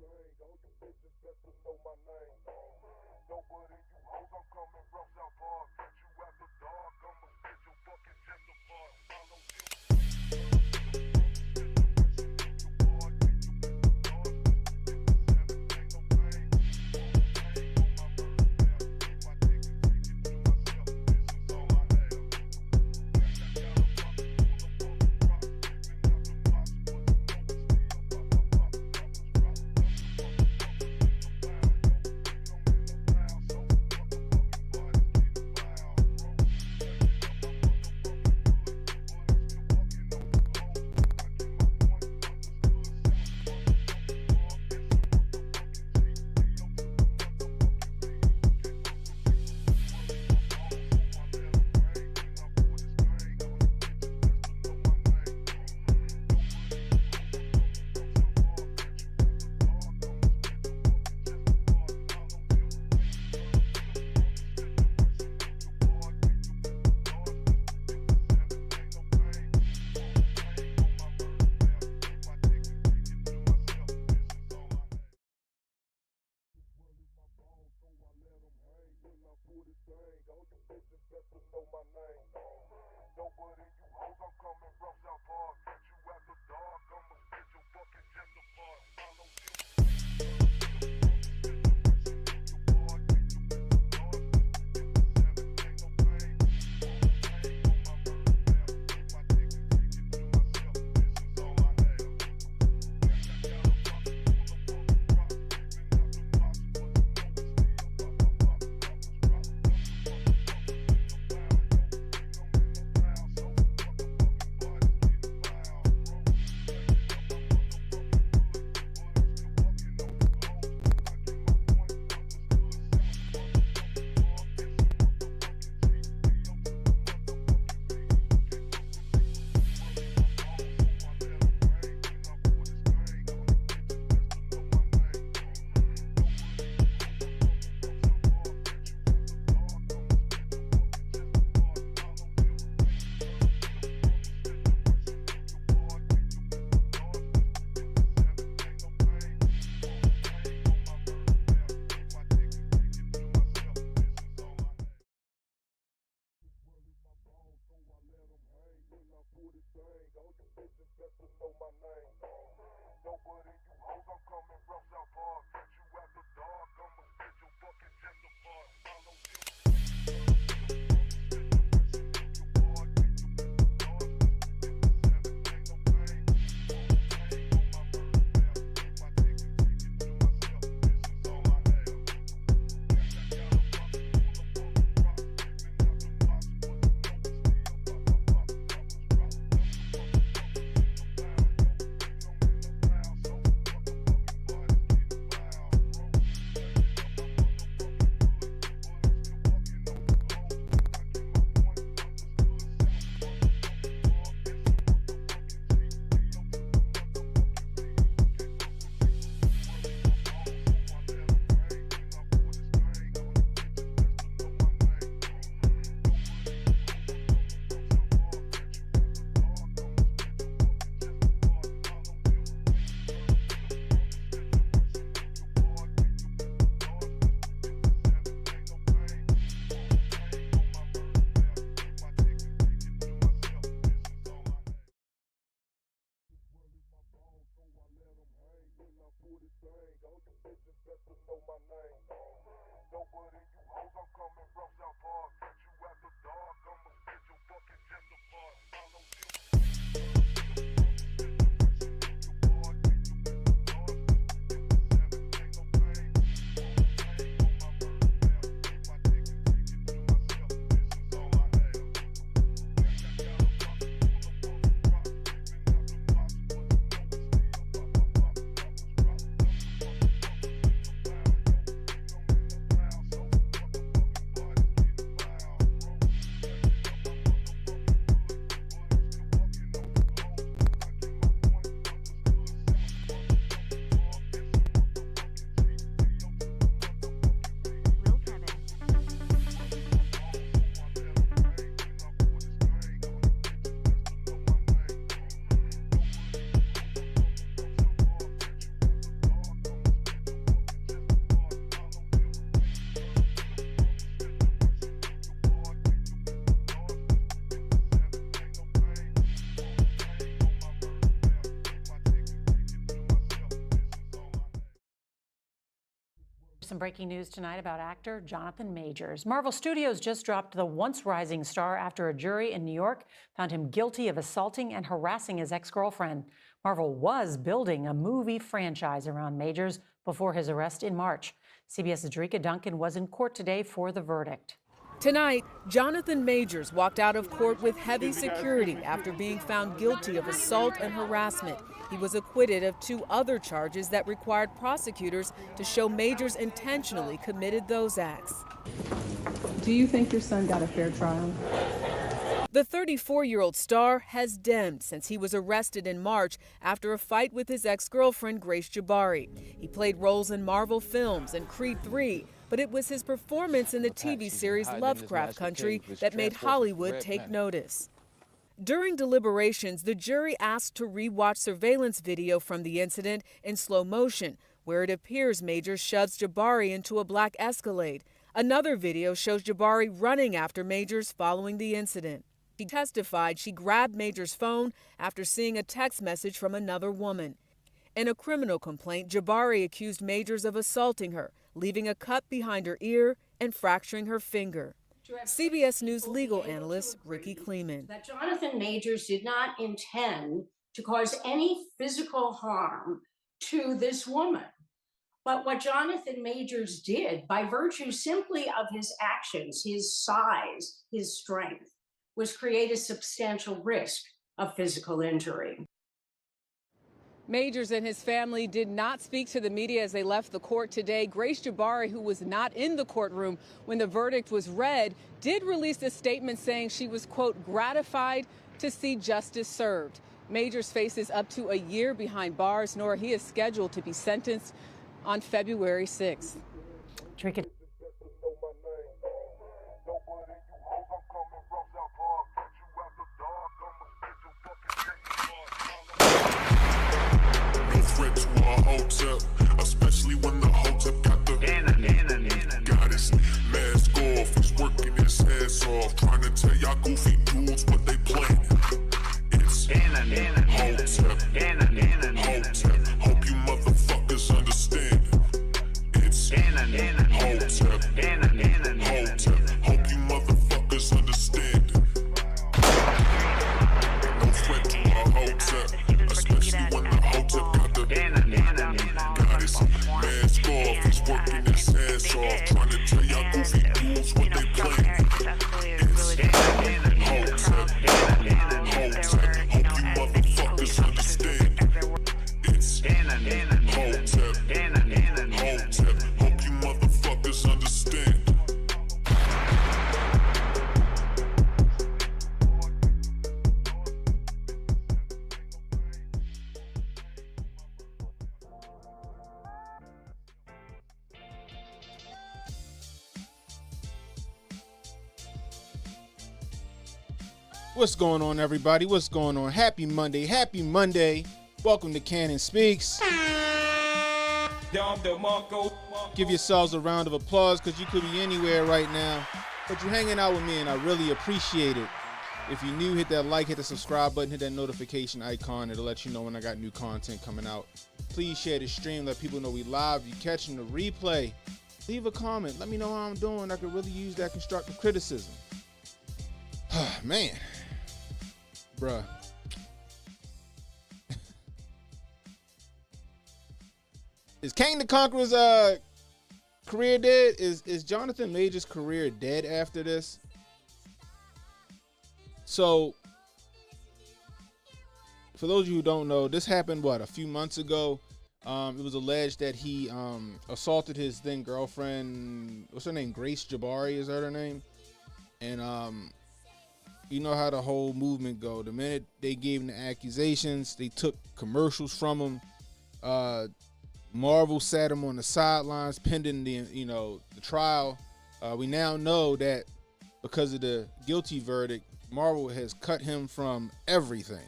thing. All you bitches best to know my name. Nobody you hoes, I'm coming from South Park. Catch you after dark, I'ma spit your fucking chest apart. Follow you. All you bitches best to know my name. Nobody you hoes, I'm coming from South Park. Catch you after dark, I'ma spit your fucking chest apart. Follow you. All you bitches best to know my name. Nobody you hoes, I'm coming from South Park. Catch you after dark, I'ma spit your fucking chest apart. Follow you. some breaking news tonight about actor Jonathan Majors. Marvel Studios just dropped the once rising star after a jury in New York found him guilty of assaulting and harassing his ex-girlfriend. Marvel was building a movie franchise around Majors before his arrest in March. CBS's Jerika Duncan was in court today for the verdict. Tonight, Jonathan Majors walked out of court with heavy security after being found guilty of assault and harassment. He was acquitted of 2 other charges that required prosecutors to show Majors intentionally committed those acts. Do you think your son got a fair trial? The 34-year-old star has dimmed since he was arrested in March after a fight with his ex-girlfriend, Grace Jabari. He played roles in Marvel films and Creed 3, but it was his performance in the TV series Lovecraft Country that made Hollywood take notice. During deliberations, the jury asked to re-watch surveillance video from the incident in slow motion, where it appears Majors shoves Jabari into a black Escalade. Another video shows Jabari running after Majors following the incident. She testified she grabbed Majors' phone after seeing a text message from another woman. In a criminal complaint, Jabari accused Majors of assaulting her, leaving a cut behind her ear and fracturing her finger. CBS News legal analyst Ricky Kleeman. That Jonathan Majors did not intend to cause any physical harm to this woman. But what Jonathan Majors did, by virtue simply of his actions, his size, his strength, was create a substantial risk of physical injury. Majors and his family did not speak to the media as they left the court today. Grace Jabari, who was not in the courtroom when the verdict was read, did release a statement saying she was, quote, gratified to see justice served. Majors faces up to a year behind bars, nor he is scheduled to be sentenced on February 6th. To a Hotep, especially when the Hotep got the goddess mask off. He's working his ass off, trying to tell y'all goofy dudes what they planning. It's Hotep, Hotep. Hope you motherfuckers understand. It's Hotep, Hotep. Hope you motherfuckers understand. No threat to a Hotep, especially when the Hotep got the goddess mask off. He's working his ass off, trying to tell y'all goofy dudes what they planning. It's Hotep, Hotep. Hope you motherfuckers understand. It's Hotep, Hotep. Hope you motherfuckers understand. What's going on, everybody? What's going on? Happy Monday. Happy Monday. Welcome to Cannon Speaks. Give yourselves a round of applause because you could be anywhere right now, but you're hanging out with me, and I really appreciate it. If you're new, hit that like, hit the subscribe button, hit that notification icon. It'll let you know when I got new content coming out. Please share the stream. Let people know we live. You catching the replay. Leave a comment. Let me know how I'm doing. I could really use that constructive criticism. Man. Bruh. Is Kang the Conqueror's career dead? Is Jonathan Majors' career dead after this? So, for those of you who don't know, this happened, a few months ago. It was alleged that he assaulted his then girlfriend. What's her name? Grace Jabari, is that her name? And you know how the whole movement go. The minute they gave him the accusations, they took commercials from him. Marvel sat him on the sidelines pending the trial. We now know that because of the guilty verdict, Marvel has cut him from everything.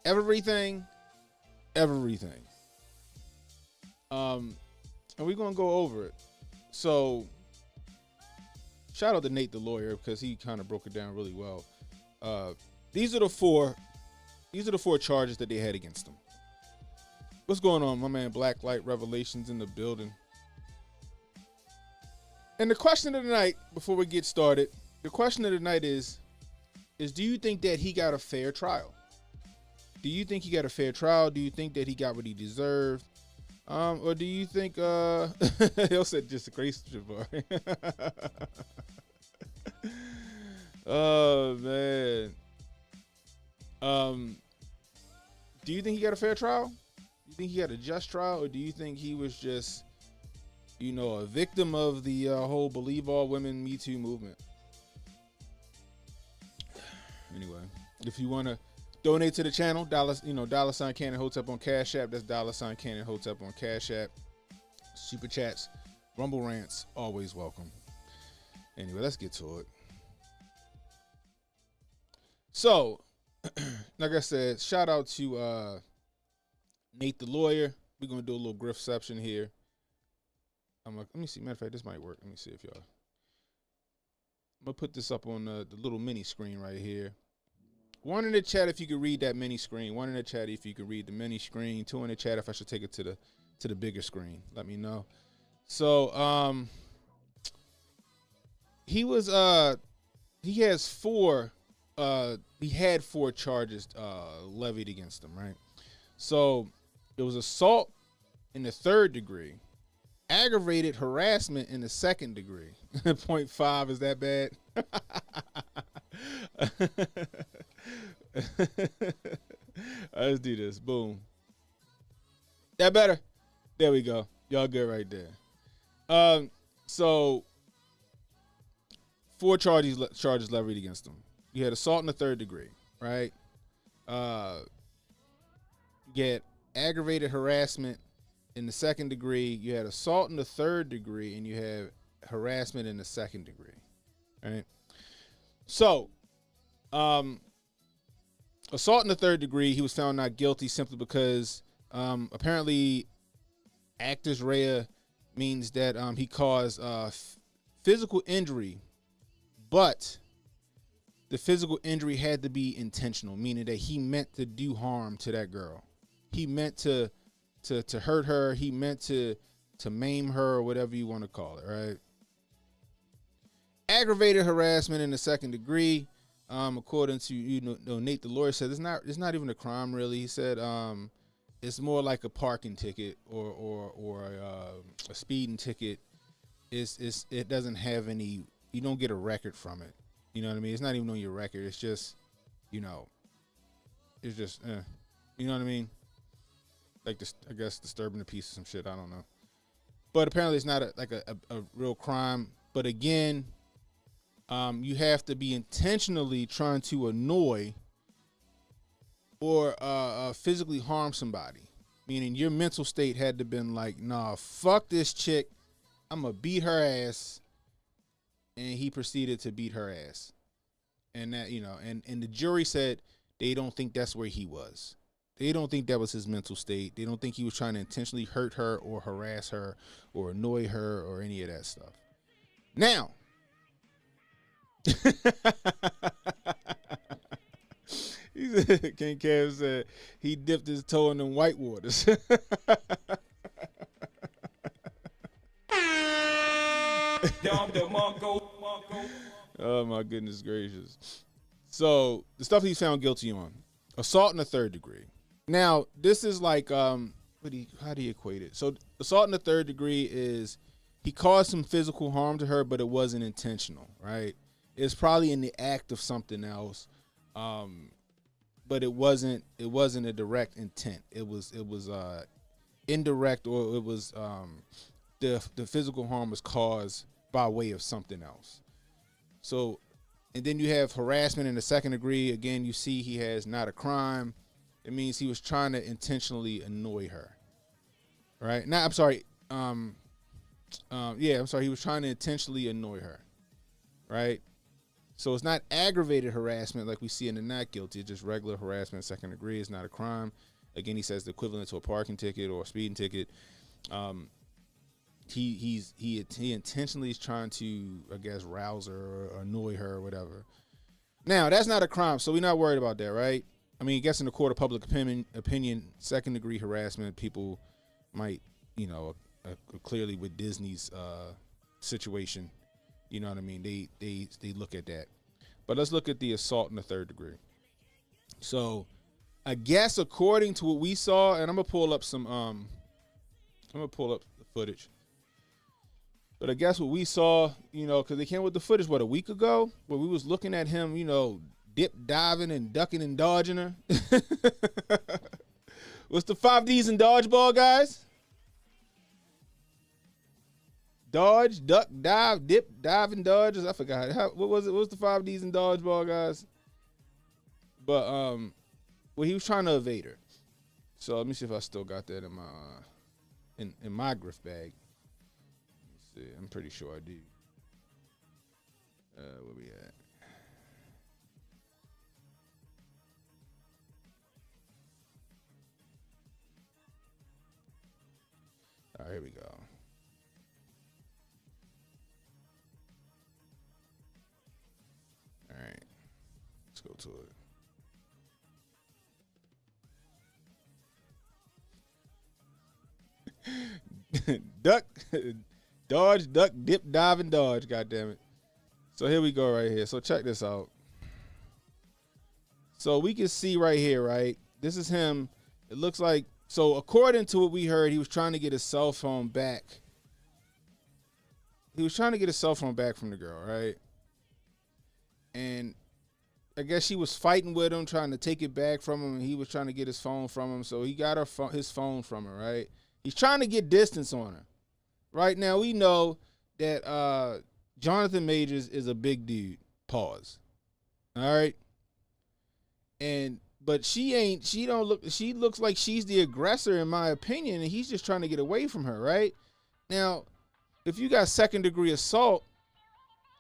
Everything. And we're gonna go over it. So shout out to Nate the lawyer because he kind of broke it down really well. These are the four charges that they had against him. What's going on, my man? Blacklight Revelations in the building. And the question of the night, before we get started, the question of the night is do you think that he got a fair trial? Do you think he got a fair trial? Do you think that he got what he deserved? Or do you think he'll say just a Grace Jabari? Oh man. Do you think he got a fair trial? Do you think he got a just trial, or do you think he was just, a victim of the whole Believe All Women Me Too movement? Anyway, if you want to donate to the channel, $ CannonHotep on Cash App. That's $ CannonHotep on Cash App. Super chats, rumble rants, always welcome. Anyway, let's get to it. So, like I said, shout out to Nate the lawyer. We're gonna do a little griftception here. Let me see. Matter of fact, this might work. Let me see if y'all. I'm gonna put this up on the little mini screen right here. One in the chat if you could read that mini screen. One in the chat if you could read the mini screen. Two in the chat if I should take it to the bigger screen. Let me know. So he had four charges levied against him, right? So it was assault in the 3rd degree, aggravated harassment in the 2nd degree. 0.5, is that bad? Let's do this. Boom. That better? There we go. Y'all good right there. So 4 charges levied against him. You had assault in the 3rd degree, right? You had aggravated harassment in the 2nd degree. You had assault in the 3rd degree, and you had harassment in the 2nd degree, right? So, assault in the 3rd degree, he was found not guilty simply because apparently actus rea means that he caused physical injury, but the physical injury had to be intentional, meaning that he meant to do harm to that girl. He meant to hurt her. He meant to maim her, or whatever you want to call it, right? Aggravated harassment in the 2nd degree, according to Nate the lawyer, said it's not even a crime really. He said it's more like a parking ticket or a speeding ticket. It doesn't have any. You don't get a record from it. You know what I mean? It's not even on your record. It's just, it's just, you know what I mean? Like this, I guess disturbing the peace or some shit. I don't know. But apparently it's not a real crime. But again, you have to be intentionally trying to annoy or physically harm somebody. Meaning your mental state had to been like, nah, fuck this chick. I'm going to beat her ass. And he proceeded to beat her ass. And that, and the jury said they don't think that's where he was. They don't think that was his mental state. They don't think he was trying to intentionally hurt her or harass her or annoy her or any of that stuff. Now, King Kev said he dipped his toe in them white waters. Oh my goodness gracious. So the stuff he's found guilty on: assault in the 3rd degree. Now this is like how do you equate it? So assault in the 3rd degree is he caused some physical harm to her, but it wasn't intentional, right? It's probably in the act of something else, but it wasn't a direct intent. It was indirect, or it was the physical harm was caused by way of something else. So, and then you have harassment in the 2nd degree. Again, you see he has not a crime. It means he was trying to intentionally annoy her, right? Now, I'm sorry. I'm sorry. He was trying to intentionally annoy her, right? So it's not aggravated harassment like we see in the not guilty. It's just regular harassment, 2nd degree. It's not a crime. Again, he says the equivalent to a parking ticket or a speeding ticket. He intentionally is trying to, I guess, rouse her or annoy her or whatever. Now, that's not a crime, so we're not worried about that, right? I mean, I guess in the court of public opinion, 2nd degree harassment, people might, clearly with Disney's situation. You know what I mean? They look at that. But let's look at the assault in the third degree. So I guess according to what we saw, and I'm gonna pull up the footage. But I guess what we saw, because they came with the footage, a week ago, where we was looking at him, dip diving and ducking and dodging her. What's the 5Ds in dodgeball, guys? Dodge, duck, dive, dip, dive, and dodge. I forgot. What was it? What was the 5Ds in dodgeball, guys? But well, he was trying to evade her. So let me see if I still got that in my in my grift bag. Let me see. I'm pretty sure I do. Where we at? All right, here we go. All right, let's go to it. Duck, dodge, duck, dip, dive, and dodge. God damn it. So here we go right here. So check this out. So we can see right here, right? This is him. It looks like, so according to what we heard, he was trying to get his cell phone back. He was trying to get his cell phone back from the girl, right? And I guess she was fighting with him, trying to take it back from him, and he was trying to get his phone from him. So he got his phone from her, right? He's trying to get distance on her. Right now, we know that Jonathan Majors is a big dude. Pause. All right? But she looks like she's the aggressor, in my opinion, and he's just trying to get away from her, right? Now, if you got second degree assault,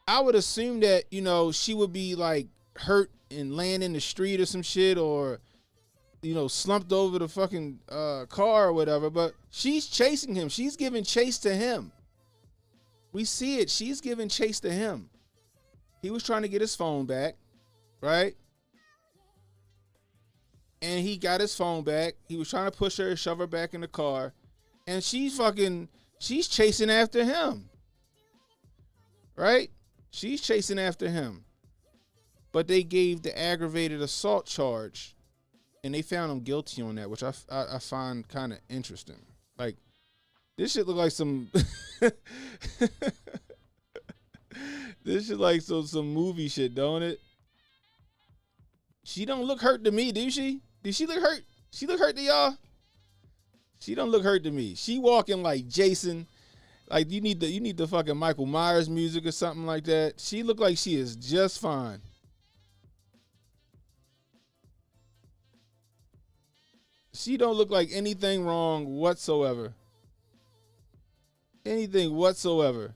I would assume that, she would be like hurt and laying in the street or some shit, or, slumped over the fucking car or whatever, but she's chasing him. She's giving chase to him. We see it. She's giving chase to him. He was trying to get his phone back, right? And he got his phone back. He was trying to push her, shove her back in the car. And she's chasing after him. Right? She's chasing after him. But they gave the aggravated assault charge. And they found him guilty on that, which I find kind of interesting. Like, this shit look like some... this shit like some movie shit, don't it? She don't look hurt to me, do she? Did she look hurt? She look hurt to y'all? She don't look hurt to me. She walking like Jason. Like you need the fucking Michael Myers music or something like that. She look like she is just fine. She don't look like anything wrong whatsoever. Anything whatsoever.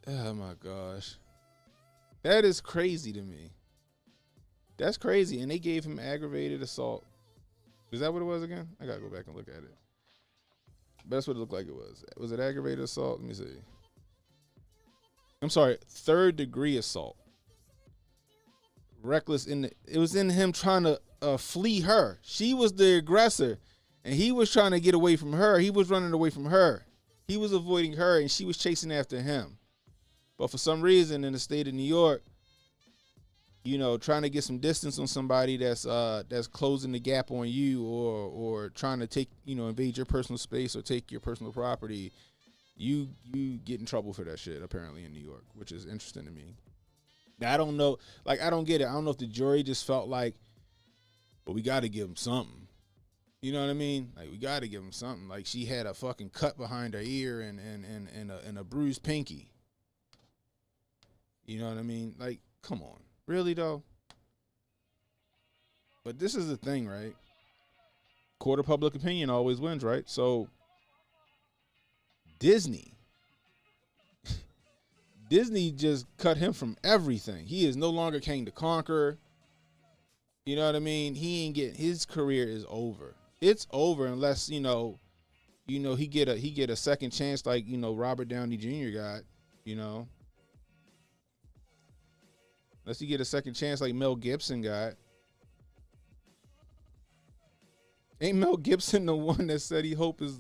Oh my gosh. That is crazy to me. That's crazy. And they gave him aggravated assault. Is that what it was again? I gotta go back and look at it. But that's what it looked like it was. Was it aggravated assault? Let me see. I'm sorry, third degree assault. Reckless it was in him trying to flee her. She was the aggressor, and he was trying to get away from her. He was running away from her. He was avoiding her, and she was chasing after him. But for some reason, in the state of New York, trying to get some distance on somebody that's closing the gap on you, or trying to take, invade your personal space or take your personal property, you get in trouble for that shit, apparently, in New York, which is interesting to me. Now, I don't know, I don't get it. I don't know if the jury just felt like, but we got to give him something. You know what I mean? Like, we got to give him something. Like, she had a fucking cut behind her ear and a bruised pinky. You know what I mean? Like, come on. Really, though? But this is the thing, right? Court of public opinion always wins, right? So, Disney just cut him from everything. He is no longer King the Conqueror. You know what I mean? His career is over. It's over unless, he get a second chance like, Robert Downey Jr. got, Unless you get a second chance like Mel Gibson got. Ain't Mel Gibson the one that said he hopes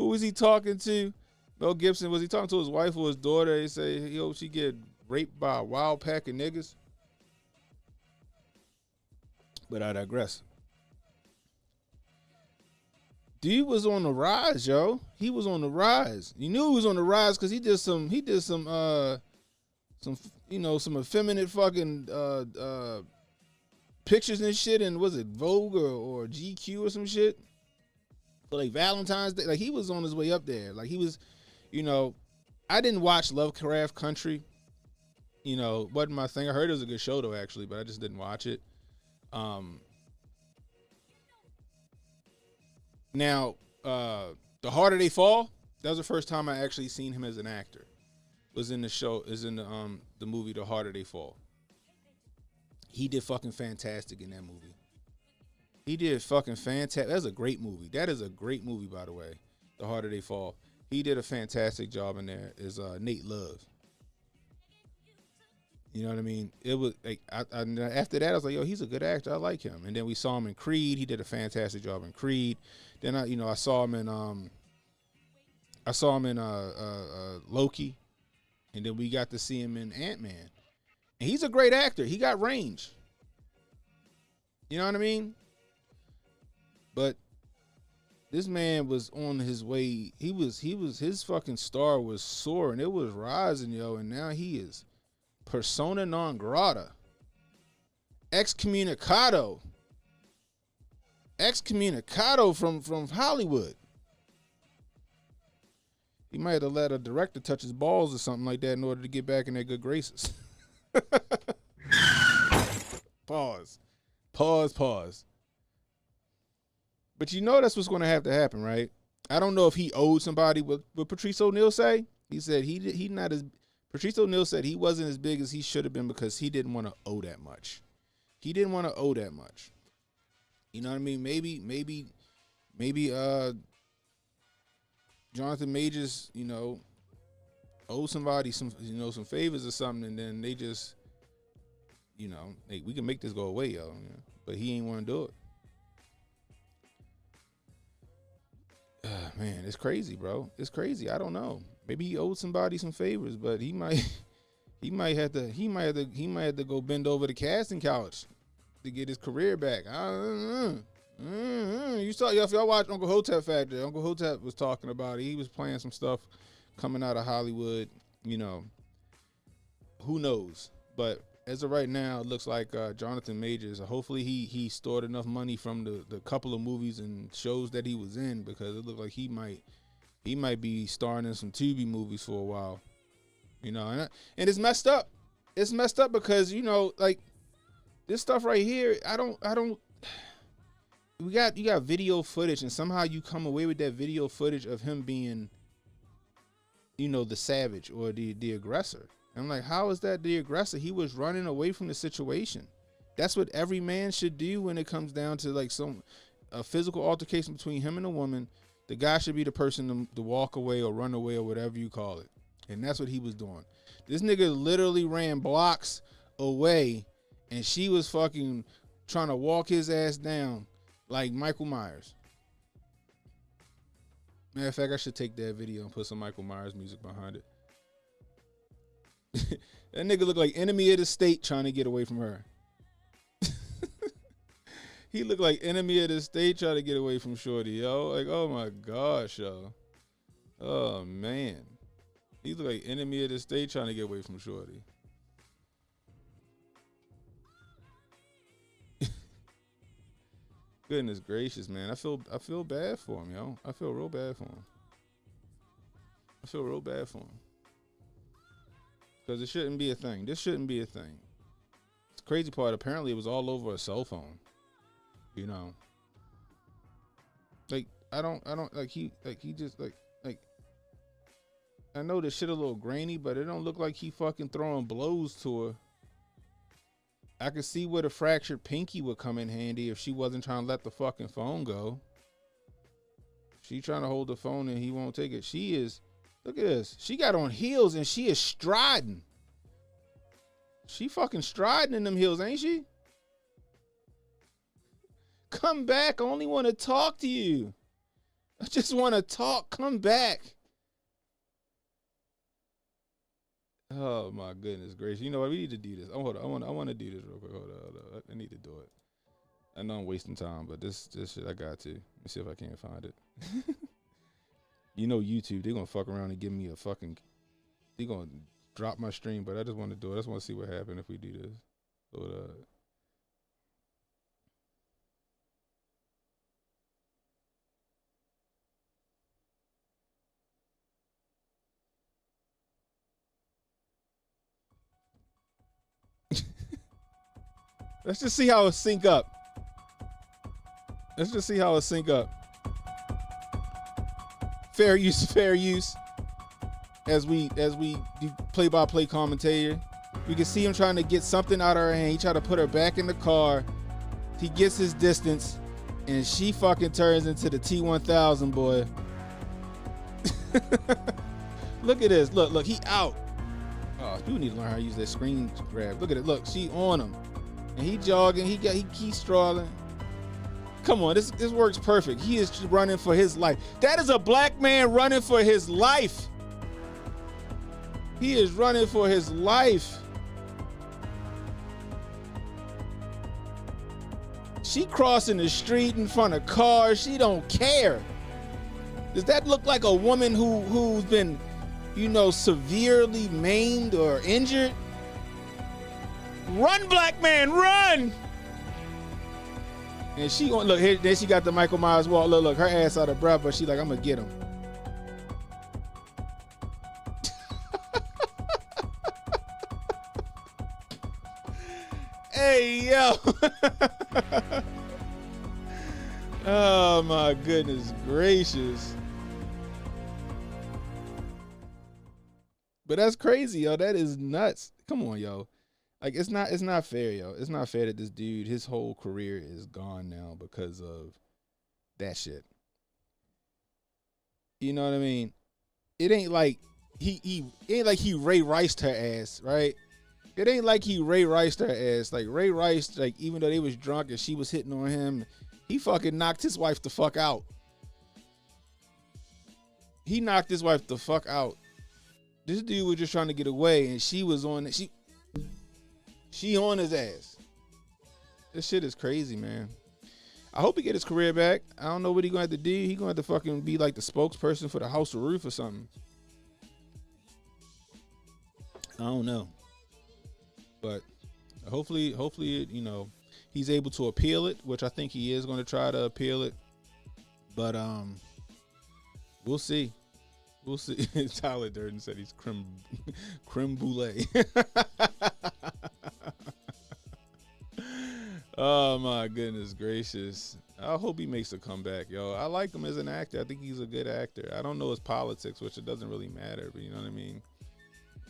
Who was he talking to? Mel Gibson, was he talking to his wife or his daughter? They say, yo, she get raped by a wild pack of niggas. But I digress. Dude was on the rise, yo. He was on the rise. You knew he was on the rise because he did some some effeminate fucking pictures and shit, and was it Vogue or GQ or some shit? But like Valentine's Day, like he was on his way up there. Like he was, I didn't watch Lovecraft Country. Wasn't my thing. I heard it was a good show though, actually, but I just didn't watch it. Now, The Harder They Fall, that was the first time I actually seen him as an actor. Was in the movie The Harder They Fall. He did fucking fantastic in that movie. He did fucking fantastic. That's a great movie. That is a great movie, by the way. The Harder They Fall. He did a fantastic job in there. Is Nate Love. You know what I mean? It was like after that I was like, yo, he's a good actor. I like him. And then we saw him in Creed. He did a fantastic job in Creed. Then I saw him in Loki, and then we got to see him in Ant-Man. And he's a great actor. He got range. You know what I mean? But this man was on his way. His fucking star was soaring. It was rising, yo, and now he is persona non grata. Excommunicado from Hollywood. He might have to let a director touch his balls or something like that in order to get back in their good graces. Pause. But that's what's going to have to happen, right? I don't know if he owed somebody. What Patrice O'Neal say? He said he not as. Patrice O'Neal said he wasn't as big as he should have been because he didn't want to owe that much. You know what I mean? Maybe Jonathan Majors, owe somebody some favors or something, and then they just, hey, we can make this go away, yo. But he ain't want to do it. Man, it's crazy, bro. It's crazy. I don't know. Maybe he owed somebody some favors, but he might have to go bend over the casting couch to get his career back. You saw, if y'all watch Uncle Hotep Factory, Uncle Hotep was talking about it. He was playing some stuff coming out of Hollywood. Who knows? But as of right now, it looks like Jonathan Majors. Hopefully, he stored enough money from the couple of movies and shows that he was in, because it looked like he might be starring in some Tubi movies for a while. And it's messed up. It's messed up because like this stuff right here. I don't. You got video footage, and somehow you come away with that video footage of him being, the savage or the aggressor. I'm like, how is that the aggressor? He was running away from the situation. That's what every man should do when it comes down to like a physical altercation between him and a woman. The guy should be the person to walk away or run away or whatever you call it. And that's what he was doing. This nigga literally ran blocks away, and she was fucking trying to walk his ass down like Michael Myers. Matter of fact, I should take that video and put some Michael Myers music behind it. That nigga looked like enemy of the state trying to get away from her. He looked like enemy of the state trying to get away from Shorty, yo. Like, oh my gosh, yo. Oh man. He looked like enemy of the state trying to get away from Shorty. Goodness gracious, man. I feel bad for him, yo. I feel real bad for him. Because it shouldn't be a thing. This shouldn't be a thing. The crazy part, apparently it was all over a cell phone. Like I don't like he just like I know this shit a little grainy, but it don't look like he fucking throwing blows to her. I could see where the fractured pinky would come in handy if she wasn't trying to let the fucking phone go. She trying to hold the phone and he won't take it. She is, look at this. She got on heels and she is striding. She fucking striding in them heels, ain't she? Come back. I only want to talk to you. I just want to talk. Come back. Oh my goodness gracious! You know what? We need to do this. Oh, hold on. I want to do this real quick. Hold on. I need to do it. I know I'm wasting time, but this shit I got to. Let me see if I can't find it. You know YouTube, they're gonna fuck around and give me a fucking. They're gonna drop my stream, but I just want to do it. I just want to see what happens if we do this. Hold up. Let's just see how it sync up. Let's just see how it sync up. Fair use. As we do play-by-play commentator, we can see him trying to get something out of her hand. He tried to put her back in the car. He gets his distance, and she fucking turns into the T-1000 boy. Look at this. Look, he out. Oh, you need to learn how to use that screen grab. Look at it. Look, she on him. And he jogging, he keeps strolling. Come on, this works perfect. He is running for his life. That is a black man running for his life. He is running for his life. She crossing the street in front of cars. She don't care. Does that look like a woman who's been, severely maimed or injured? Run, black man, run! And she look here. Then she got the Michael Myers walk. Look, her ass out of breath, but she like, I'm gonna get him. Hey yo! Oh my goodness gracious! But that's crazy, yo. That is nuts. Come on, yo. Like it's not fair, yo. It's not fair that this dude, his whole career is gone now because of that shit. You know what I mean? It ain't like he Ray Riced her ass, right? It ain't like he Ray Riced her ass. Like Ray Rice, like even though they was drunk and she was hitting on him, he fucking knocked his wife the fuck out. He knocked his wife the fuck out. This dude was just trying to get away, and she was on it. She on his ass. This shit is crazy, man. I hope he get his career back. I don't know what he gonna have to do. He gonna have to fucking be like the spokesperson for the House of Roof or something. I don't know. But hopefully, he's able to appeal it, which I think he is going to try to appeal it. But we'll see. We'll see. Tyler Durden said he's creme brulee. Oh my goodness gracious! I hope he makes a comeback, yo. I like him as an actor. I think he's a good actor. I don't know his politics, which it doesn't really matter, but you know what I mean.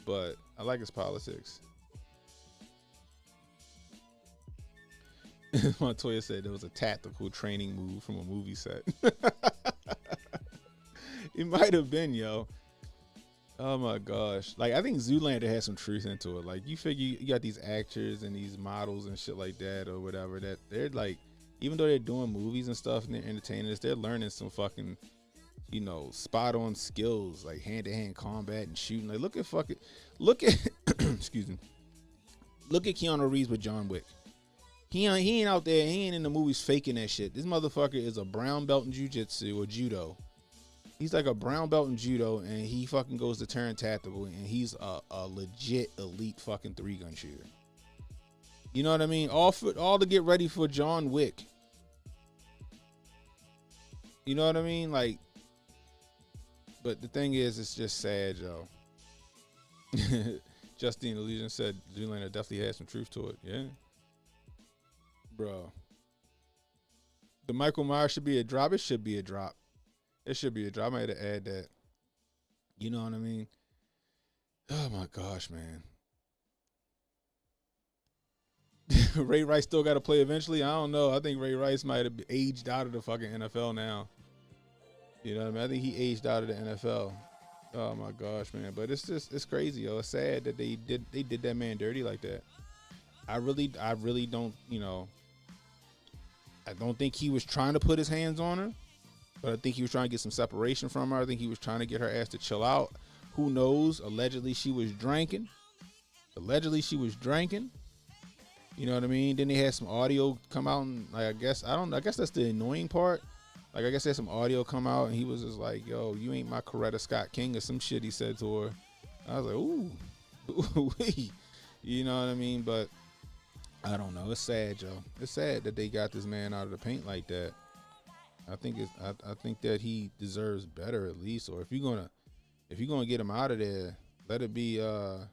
But I like his politics. Montoya said there was a tactical training move from a movie set. It might have been, yo. Oh my gosh. Like, I think Zoolander has some truth into it. Like, you figure you got these actors and these models and shit like that or whatever, that they're like, even though they're doing movies and stuff and they're entertaining us, they're learning some fucking, spot on skills, like hand-to-hand combat and shooting. Like, look at excuse me. Look at Keanu Reeves with John Wick. He ain't out there, he ain't in the movies faking that shit. This motherfucker is a brown belt in jiu-jitsu or judo. He's like a brown belt in judo, and he fucking goes to turn tactical, and he's a legit elite fucking 3-gun shooter. You know what I mean? All to get ready for John Wick. You know what I mean? Like, but the thing is, it's just sad, yo. Justine Illusion said Zoolander definitely has some truth to it. Yeah. Bro. The Michael Myers should be a drop. It should be a drop. It should be a drop. I might have to add that. You know what I mean? Oh my gosh, man. Ray Rice still got to play eventually. I don't know. I think Ray Rice might have aged out of the fucking NFL now. You know what I mean? I think he aged out of the NFL. Oh my gosh, man. But it's crazy, yo. It's sad that they did that man dirty like that. I really don't, I don't think he was trying to put his hands on her. But I think he was trying to get some separation from her. I think he was trying to get her ass to chill out. Who knows? Allegedly, she was drinking. You know what I mean? Then they had some audio come out, and like, I guess that's the annoying part. Like, I guess there's some audio come out, and he was just like, "Yo, you ain't my Coretta Scott King," or some shit he said to her. I was like, ooh, you know what I mean? But I don't know. It's sad, Joe. It's sad that they got this man out of the paint like that. I think that he deserves better at least. Or if you're gonna get him out of there, let it be for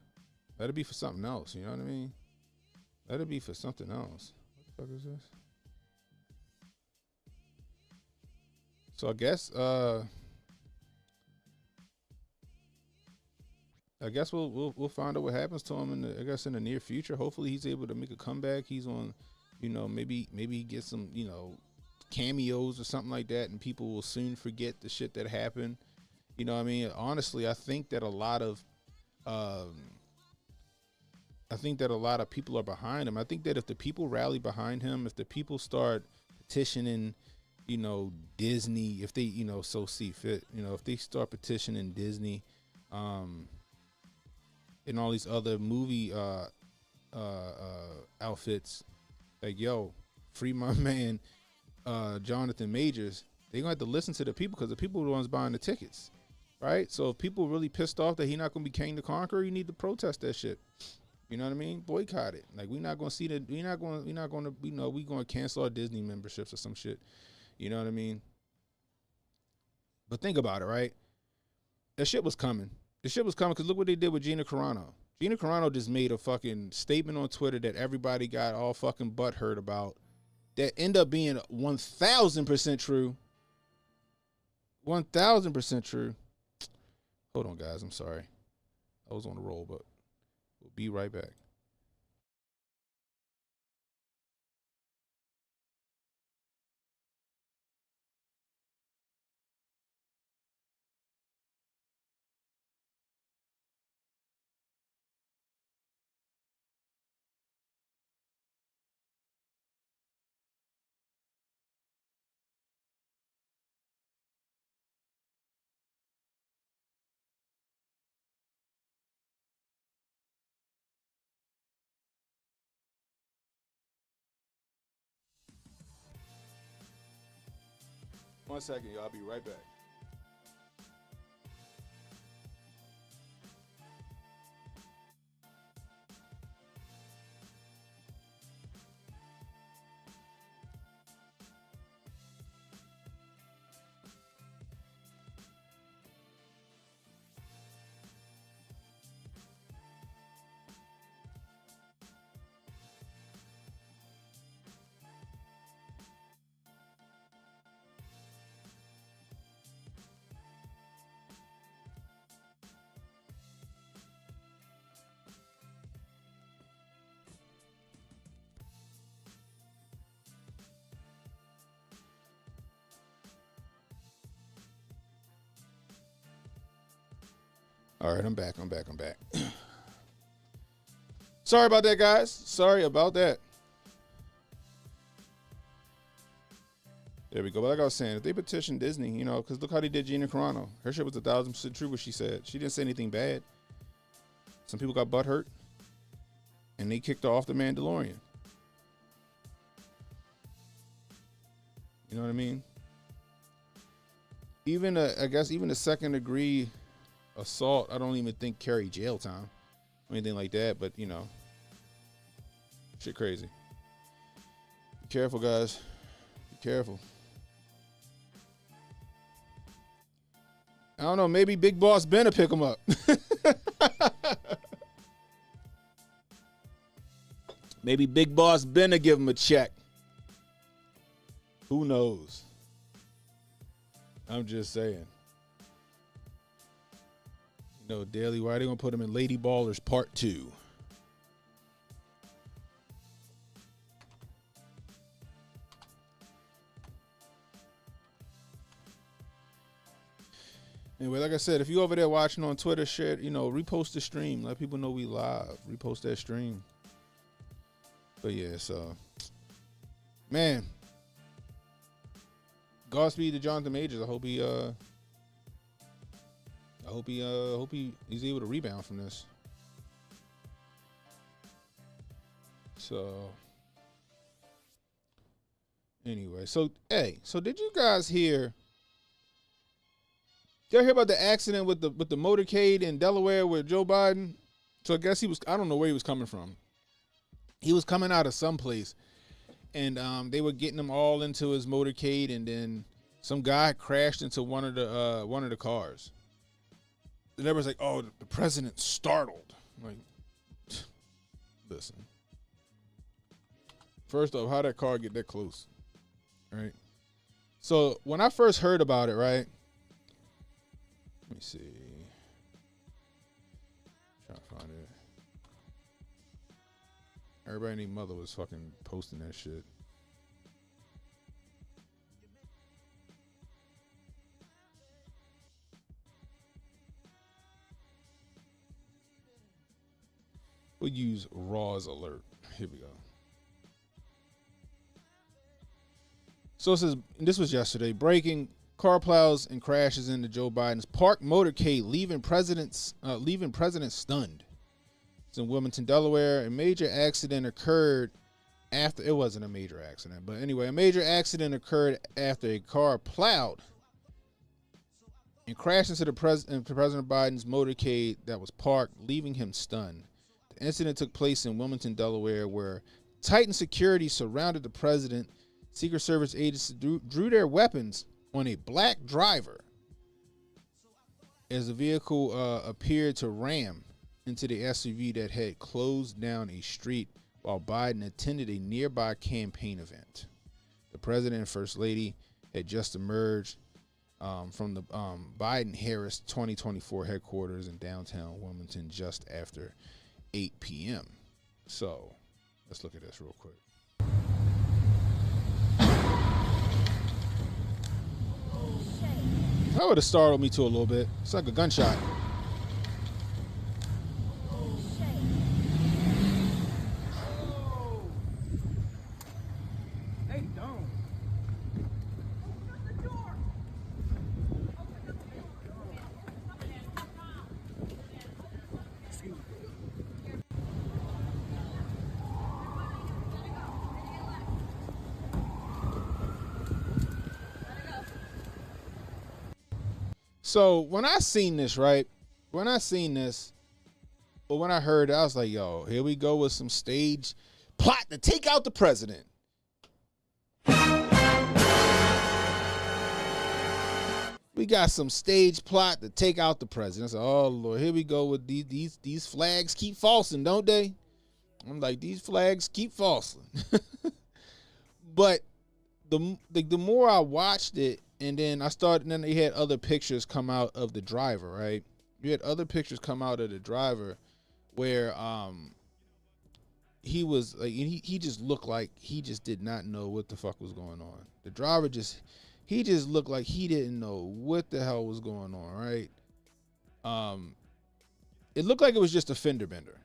something else. You know what I mean? Let it be for something else. What the fuck is this? So I guess we'll find out what happens to him in the near future. Hopefully he's able to make a comeback. He's on, maybe he gets some, cameos or something like that, and people will soon forget the shit that happened. You know what I mean? Honestly, I think that a lot of people are behind him. I think that if the people rally behind him, if the people start petitioning, Disney, if they, so see fit, if they start petitioning Disney, and all these other movie outfits, like, yo, free my man Jonathan Majors, they're gonna have to listen to the people, because the people are the ones buying the tickets, right? So if people are really pissed off that he's not gonna be King the Conqueror, you need to protest that shit. You know what I mean? Boycott it. Like, we're not gonna cancel our Disney memberships or some shit. You know what I mean? But think about it, right? That shit was coming. The shit was coming, because look what they did with Gina Carano. Gina Carano just made a fucking statement on Twitter that everybody got all fucking butthurt about, that end up being 1,000% true. 1,000% true. Hold on, guys. I'm sorry. I was on the roll, but we'll be right back. One second, y'all. I'll be right back. All right, I'm back. Sorry about that, guys. Sorry about that. There we go. But like I was saying, if they petition Disney, because look how they did Gina Carano. Her shit was 1,000% true what she said. She didn't say anything bad. Some people got butthurt, and they kicked her off The Mandalorian. You know what I mean? Even a second degree assault, I don't even think carry jail time or anything like that, but shit crazy. Be careful, guys. Be careful. I don't know, maybe Big Boss Ben will pick him up. Maybe Big Boss Ben will give him a check. Who knows? I'm just saying. Daily, why are they going to put him in Lady Ballers Part 2? Anyway, like I said, if you over there watching on Twitter, share, repost the stream. Let people know we live. Repost that stream. But yeah, so, man, Godspeed to Jonathan Majors. I hope he's able to rebound from this. So anyway, so did you guys hear? Did you hear about the accident with the motorcade in Delaware with Joe Biden? So I guess I don't know where he was coming from. He was coming out of someplace, and they were getting him all into his motorcade, and then some guy crashed into one of the cars. And everyone's like, "Oh, the president's startled." I'm like, listen. First off, how'd that car get that close? Right? So when I first heard about it, right? Let me see. Trying to find it. Everybody named Mother was fucking posting that shit. We'll use Raw's alert. Here we go. So it says, this was yesterday, breaking: car plows and crashes into Joe Biden's parked motorcade, leaving president stunned. It's in Wilmington, Delaware. A major accident occurred after, it wasn't a major accident, but anyway, a major accident occurred after a car plowed and crashed into President Biden's motorcade that was parked, leaving him stunned. The incident took place in Wilmington, Delaware, where tightened security surrounded the president. Secret Service agents drew their weapons on a black driver as the vehicle appeared to ram into the SUV that had closed down a street while Biden attended a nearby campaign event. The president and first lady had just emerged from the Biden-Harris 2024 headquarters in downtown Wilmington just after 8 p.m. So let's look at this real quick. That would have startled me too a little bit. It's like a gunshot. Hey, don't. Open up the door. Excuse me. So when I seen this, right? When I heard it, I was like, yo, here we go with some stage plot to take out the president. We got some stage plot to take out the president. I said, oh Lord, here we go with these flags keep falsing, don't they? I'm like, these flags keep falsing. But the more I watched it, and then then they had other pictures come out of the driver, right? You had other pictures come out of the driver where he was like, he just looked like he just did not know what the fuck was going on. The driver just looked like he didn't know what the hell was going on, right? It looked like it was just a fender bender.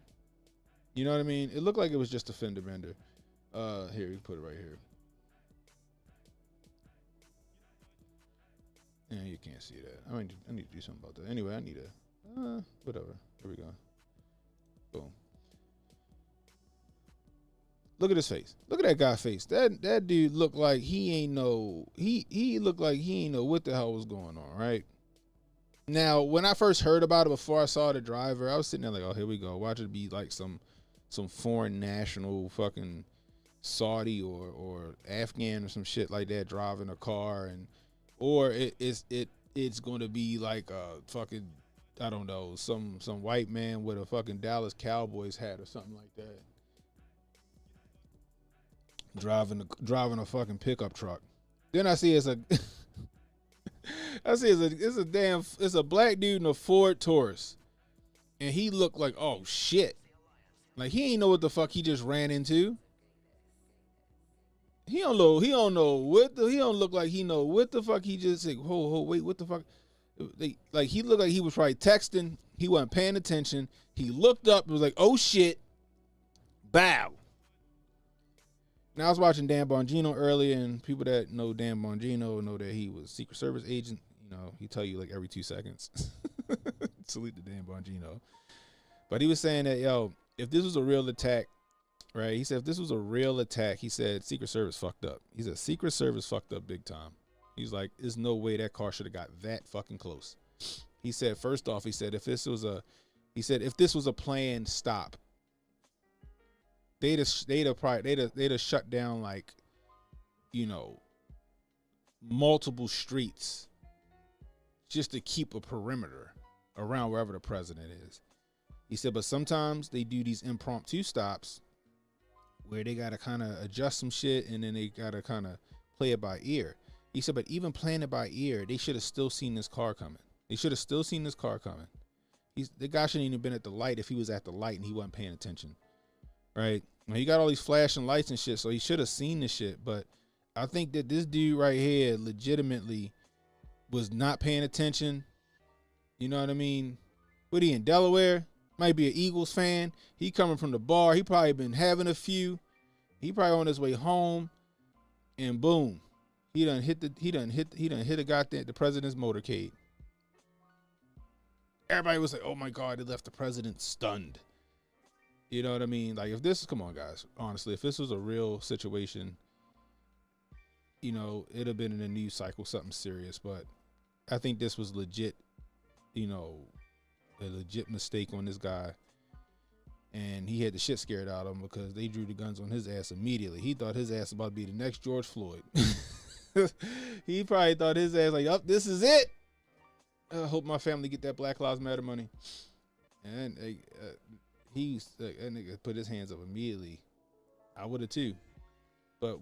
You know what I mean? It looked like it was just a fender bender. Here, you put it right here. Yeah, you can't see that. I need to do something about that. Anyway, I need whatever. Here we go. Boom. Look at his face. Look at that guy's face. That dude looked like he looked like he ain't know what the hell was going on, right? Now, when I first heard about it, before I saw the driver, I was sitting there like, oh, here we go. Watch it be like some foreign national, fucking Saudi or Afghan or some shit like that driving a car, or it's going to be like a fucking, I don't know, some white man with a fucking Dallas Cowboys hat or something like that, driving a fucking pickup truck. Then I see it's a black dude in a Ford Taurus, and he looked like, oh shit, like he ain't know what the fuck he just ran into. He don't look like he know what the fuck he just said. Wait, what the fuck? Like he looked like he was probably texting. He wasn't paying attention. He looked up and was like, oh shit, bow. Now I was watching Dan Bongino earlier, and people that know Dan Bongino know that he was Secret Service agent. You know, he tell you like every 2 seconds. Salute to Dan Bongino. But he was saying that, yo, if this was a real attack, right? He said if this was a real attack, he said Secret Service fucked up. He said Secret Service fucked up big time. He's like, there's no way that car should have got that fucking close. He said, first off, he said if this was a planned stop, they'd have shut down, like, you know, multiple streets just to keep a perimeter around wherever the president is. He said, but sometimes they do these impromptu stops where they gotta kind of adjust some shit, and then they gotta kind of play it by ear. He said, but even playing it by ear, they should have still seen this car coming. The guy shouldn't even been at the light if he was at the light and he wasn't paying attention, right? Now, he got all these flashing lights and shit, so he should have seen this shit. But I think that this dude right here legitimately was not paying attention. You know what I mean? What, he in Delaware? Might be an Eagles fan. He coming from the bar. He probably been having a few. He probably on his way home, and boom, he done hit the president's motorcade. Everybody was like, "Oh my God, they left the president stunned." You know what I mean? Like, come on, guys. Honestly, if this was a real situation, you know, it'd have been in a news cycle, something serious. But I think this was legit, you know, a legit mistake on this guy. And he had the shit scared out of him because they drew the guns on his ass immediately. He thought his ass was about to be the next George Floyd. He probably thought his ass like, "Oh, this is it. I hope my family get that Black Lives Matter money." And that nigga put his hands up immediately. I would have too. But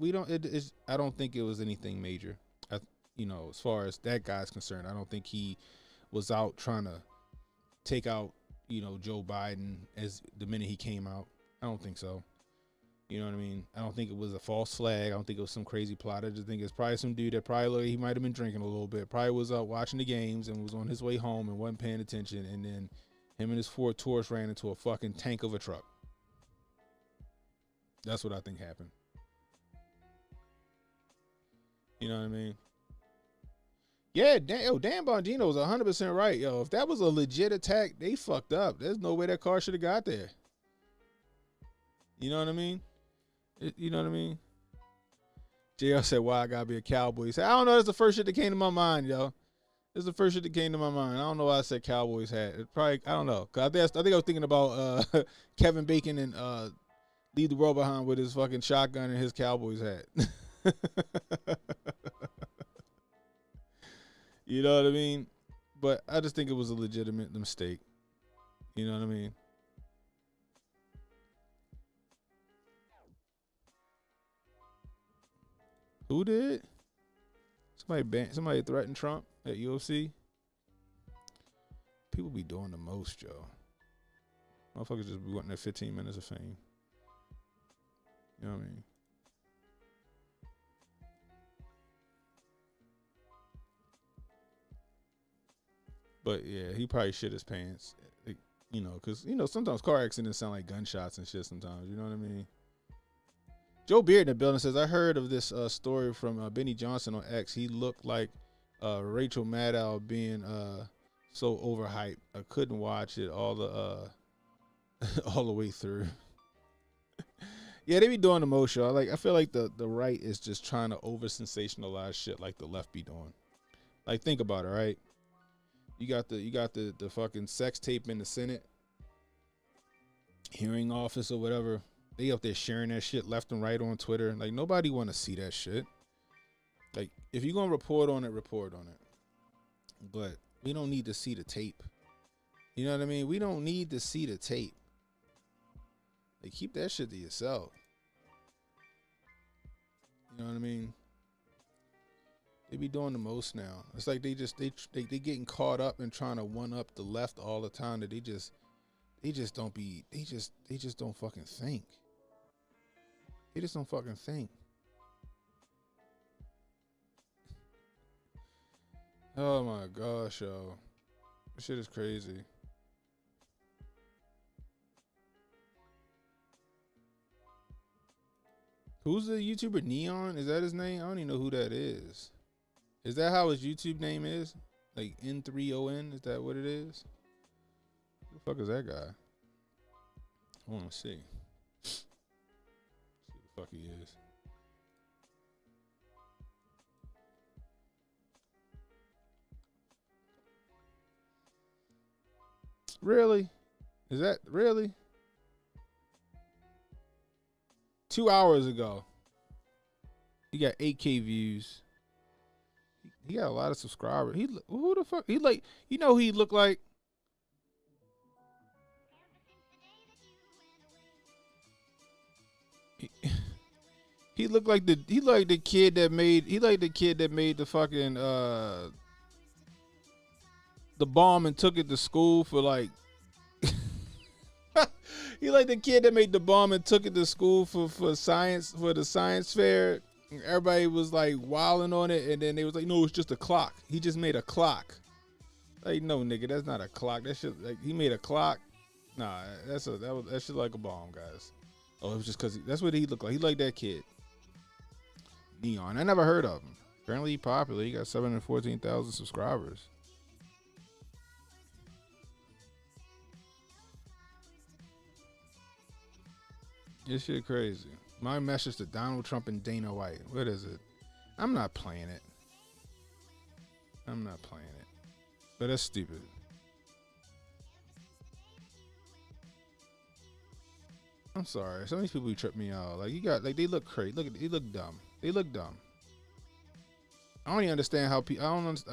I don't think it was anything major. You know, as far as that guy's concerned, I don't think he was out trying to take out, you know, Joe Biden as the minute he came out. I don't think so. You know what I mean? I don't think it was a false flag. I don't think it was some crazy plot. I just think it's probably some dude that he might have been drinking a little bit. Probably was out watching the games and was on his way home and wasn't paying attention. And then him and his Ford Taurus ran into a fucking tank of a truck. That's what I think happened. You know what I mean? Yeah, Dan Bongino was 100% right, yo. If that was a legit attack, they fucked up. There's no way that car should have got there. You know what I mean? You know what I mean? JL said, "Why I gotta be a cowboy?" He said, "I don't know. That's the first shit that came to my mind, yo. That's the first shit that came to my mind. I don't know why I said Cowboys hat. It probably, I don't know. Cause I think I was thinking about Kevin Bacon and Leave the World Behind with his fucking shotgun and his Cowboys hat." You know what I mean? But I just think it was a legitimate mistake. You know what I mean? Who did? Somebody threatened Trump at UFC. People be doing the most, yo. Motherfuckers just be wanting their 15 minutes of fame. You know what I mean? But yeah, he probably shit his pants. You know, because, you know, sometimes car accidents sound like gunshots and shit sometimes. You know what I mean? Joe Beard in the building says, "I heard of this story from Benny Johnson on X. He looked like Rachel Maddow being so overhyped. I couldn't watch it all the all the way through." Yeah, they be doing the most, y'all. Like, I feel like the right is just trying to over sensationalize shit like the left be doing. Like, think about it, right? You got the fucking sex tape in the Senate hearing office or whatever. They up there sharing that shit left and right on Twitter. Like, nobody want to see that shit. Like, if you're gonna report on it. But we don't need to see the tape. You know what I mean? We don't need to see the tape. Like, keep that shit to yourself. You know what I mean? They be doing the most now. It's like they getting caught up in trying to one up the left all the time. That they just don't fucking think. They just don't fucking think. Oh my gosh, yo. This shit is crazy. Who's the YouTuber? Neon? Is that his name? I don't even know who that is. Is that how his YouTube name is? Like N3ON? Is that what it is? Who the fuck is that guy? I want to see. See who the fuck he is. Really? Is that really? 2 hours ago. He got 8K views. He got a lot of subscribers. Who the fuck? He like, you know who he looked like? He looked like the kid that made the fucking the bomb and took it to school for like he like the kid that made the bomb and took it to school for the science fair. Everybody was like wilding on it, and then they was like, no, it's just a clock. He just made a clock. Like, no, nigga, that's not a clock. That shit, like, he made a clock. Nah, that shit like a bomb, guys. Oh, it was just because that's what he looked like. He like that kid. Neon. I never heard of him. Apparently he popular. He got 714,000 subscribers. This shit crazy. My message to Donald Trump and Dana White. What is it? I'm not playing it. But that's stupid. I'm sorry. Some of these people who trip me out. Like, you got, like, they look crazy. They look dumb. They look dumb. I don't even understand how people.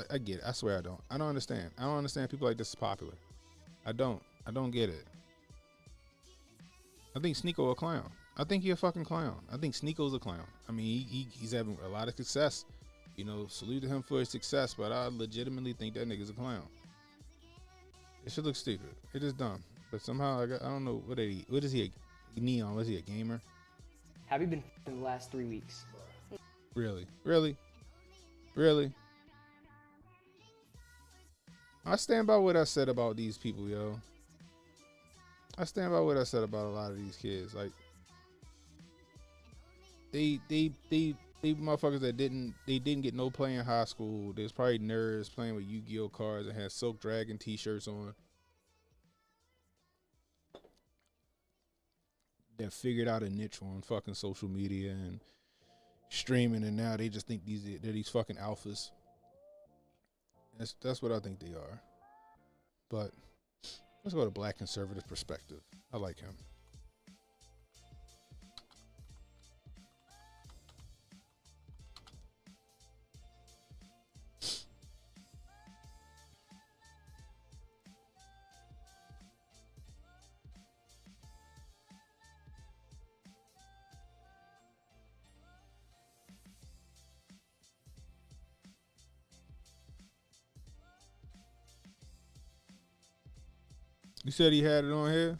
I get it. I swear I don't. I don't understand. I don't understand people like this is popular. I don't get it. I think Sneeko a clown. I think he a fucking clown. I think Sneeko's a clown. I mean, he's having a lot of success. You know, salute to him for his success, but I legitimately think that nigga's a clown. It should look stupid. It is dumb. But somehow, I don't know, what is he, a Neon? Was he a gamer? Have you been in the last 3 weeks? Really? I stand by what I said about these people, yo. I stand by what I said about a lot of these kids. Like, they motherfuckers that didn't get no play in high school. They was probably nerds playing with Yu-Gi-Oh cards and had Silk Dragon t-shirts on. That figured out a niche on fucking social media and streaming, and now they just think they're these fucking alphas. That's what I think they are. But let's go to Black conservative perspective. I like him. You said he had it on here?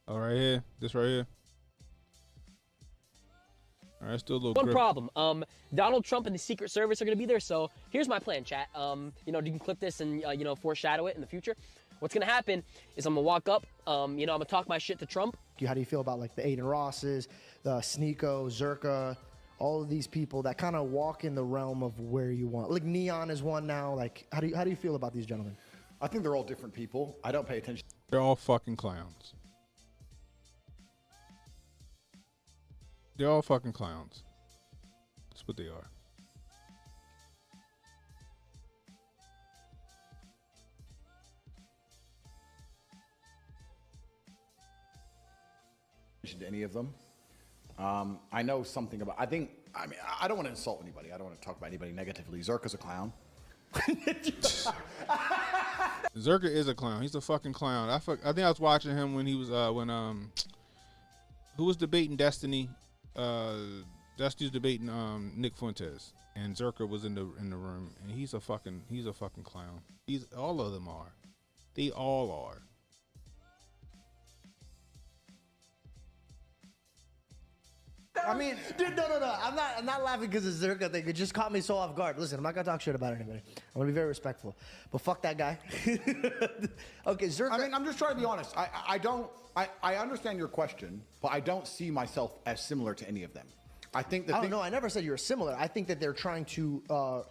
Oh, right here? This right here? All right, still a little One grip. problem. Donald Trump and the Secret Service are going to be there, so here's my plan, chat. You know, you can clip this and, you know, foreshadow it in the future. What's going to happen is I'm going to walk up, you know, I'm going to talk my shit to Trump. How do you feel about, like, the Aiden Rosses, the Sneeko, Zerka, all of these people that kind of walk in the realm of where you want? Like, Neon is one now. Like, how do you feel about these gentlemen? I think they're all different people. I don't pay attention. They're all fucking clowns. They're all fucking clowns. That's what they are. To any of them. I know something about, I don't want to insult anybody. I don't want to talk about anybody negatively. Zerka's a clown. Zerka is a clown. He's a fucking clown. I think I was watching him when he was who was debating Destiny? Destiny was debating Nick Fuentes, and Zerka was in the room, and he's a fucking clown. All of them are. They all are. I mean, Dude, no. I'm not laughing because it's Zerka thing. It just caught me so off guard. Listen, I'm not gonna talk shit about anybody. I'm gonna be very respectful. But fuck that guy. Okay, Zerka. I mean, I'm just trying to be honest. I understand your question, but I don't see myself as similar to any of them. I think that. No, I never said you were similar. I think that they're trying to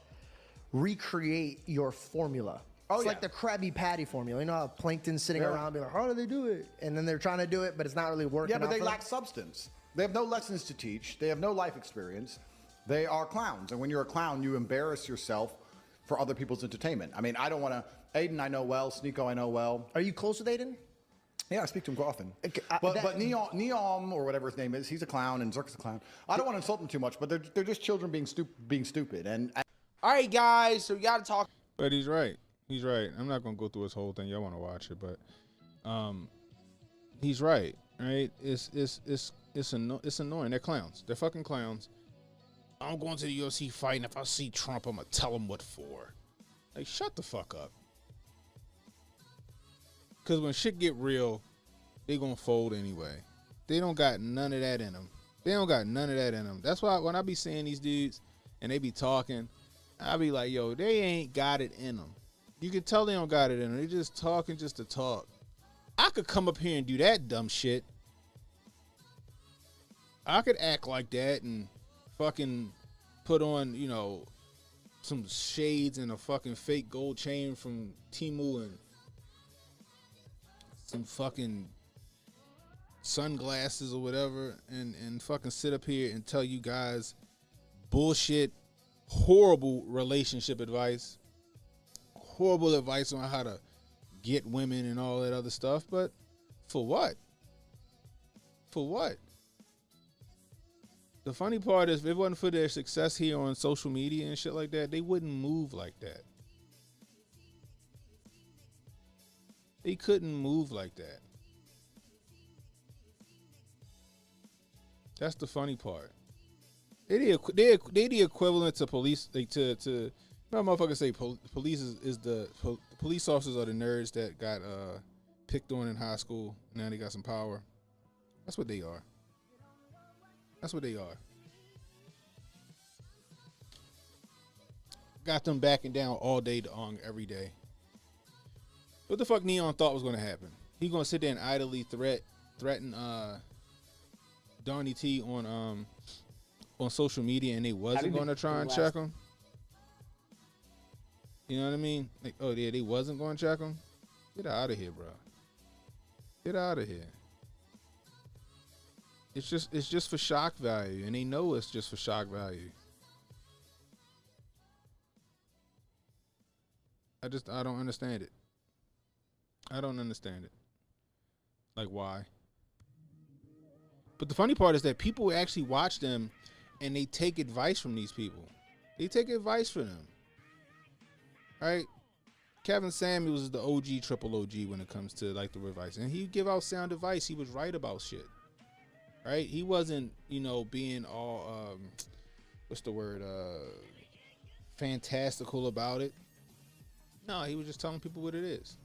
recreate your formula. It's like the Krabby Patty formula. You know how Plankton's sitting around being like, how do they do it? And then they're trying to do it, but it's not really working. Yeah, but they lack substance. They have no lessons to teach. They have no life experience. They are clowns. And when you're a clown, you embarrass yourself for other people's entertainment. I mean, I don't want to... Aiden, I know well. Sneeko, I know well. Are you close with Aiden? Yeah, I speak to him quite often. But Neom, or whatever his name is, he's a clown, and Zerk's a clown. I don't want to insult them too much, but they're just children being stupid. And all right, guys, so we got to talk. But he's right. He's right. I'm not gonna go through his whole thing. Y'all want to watch it, but he's right. Right? It's annoying. They're clowns. They're fucking clowns. I'm going to the UFC fight, and if I see Trump, I'm gonna tell him what for. Like, shut the fuck up. Cause when shit get real, they gonna fold anyway. They don't got none of that in them. They don't got none of that in them. That's why when I be seeing these dudes and they be talking, I be like, yo, they ain't got it in them. You can tell they don't got it in them. They just talking just to talk. I could come up here and do that dumb shit. I could act like that and fucking put on, you know, some shades and a fucking fake gold chain from Temu and some fucking sunglasses or whatever and fucking sit up here and tell you guys bullshit, horrible relationship advice, horrible advice on how to get women and all that other stuff. But for what? For what? The funny part is, if it wasn't for their success here on social media and shit like that, they wouldn't move like that. They couldn't move like that. That's the funny part. They're the equivalent to police. Like to my motherfuckers say police is the police officers are the nerds that got picked on in high school. Now they got some power. That's what they are. That's what they are. Got them backing down all day long, every day. What the fuck Neon thought was going to happen? He going to sit there and idly threaten Donnie T on social media, and they wasn't going to try and check him? You know what I mean? Like, oh yeah, they wasn't going to check him? Get out of here, bro. Get out of here. It's just for shock value, and they know it's just for shock value. I don't understand it. I don't understand it. Like, why? But the funny part is that people actually watch them, and they take advice from these people. They take advice from them. Right? Kevin Samuels is the OG, triple OG when it comes to like the advice, and he give out sound advice. He was right about shit. Right? He wasn't, you know, being all what's the word? Fantastical about it. No, he was just telling people what it is.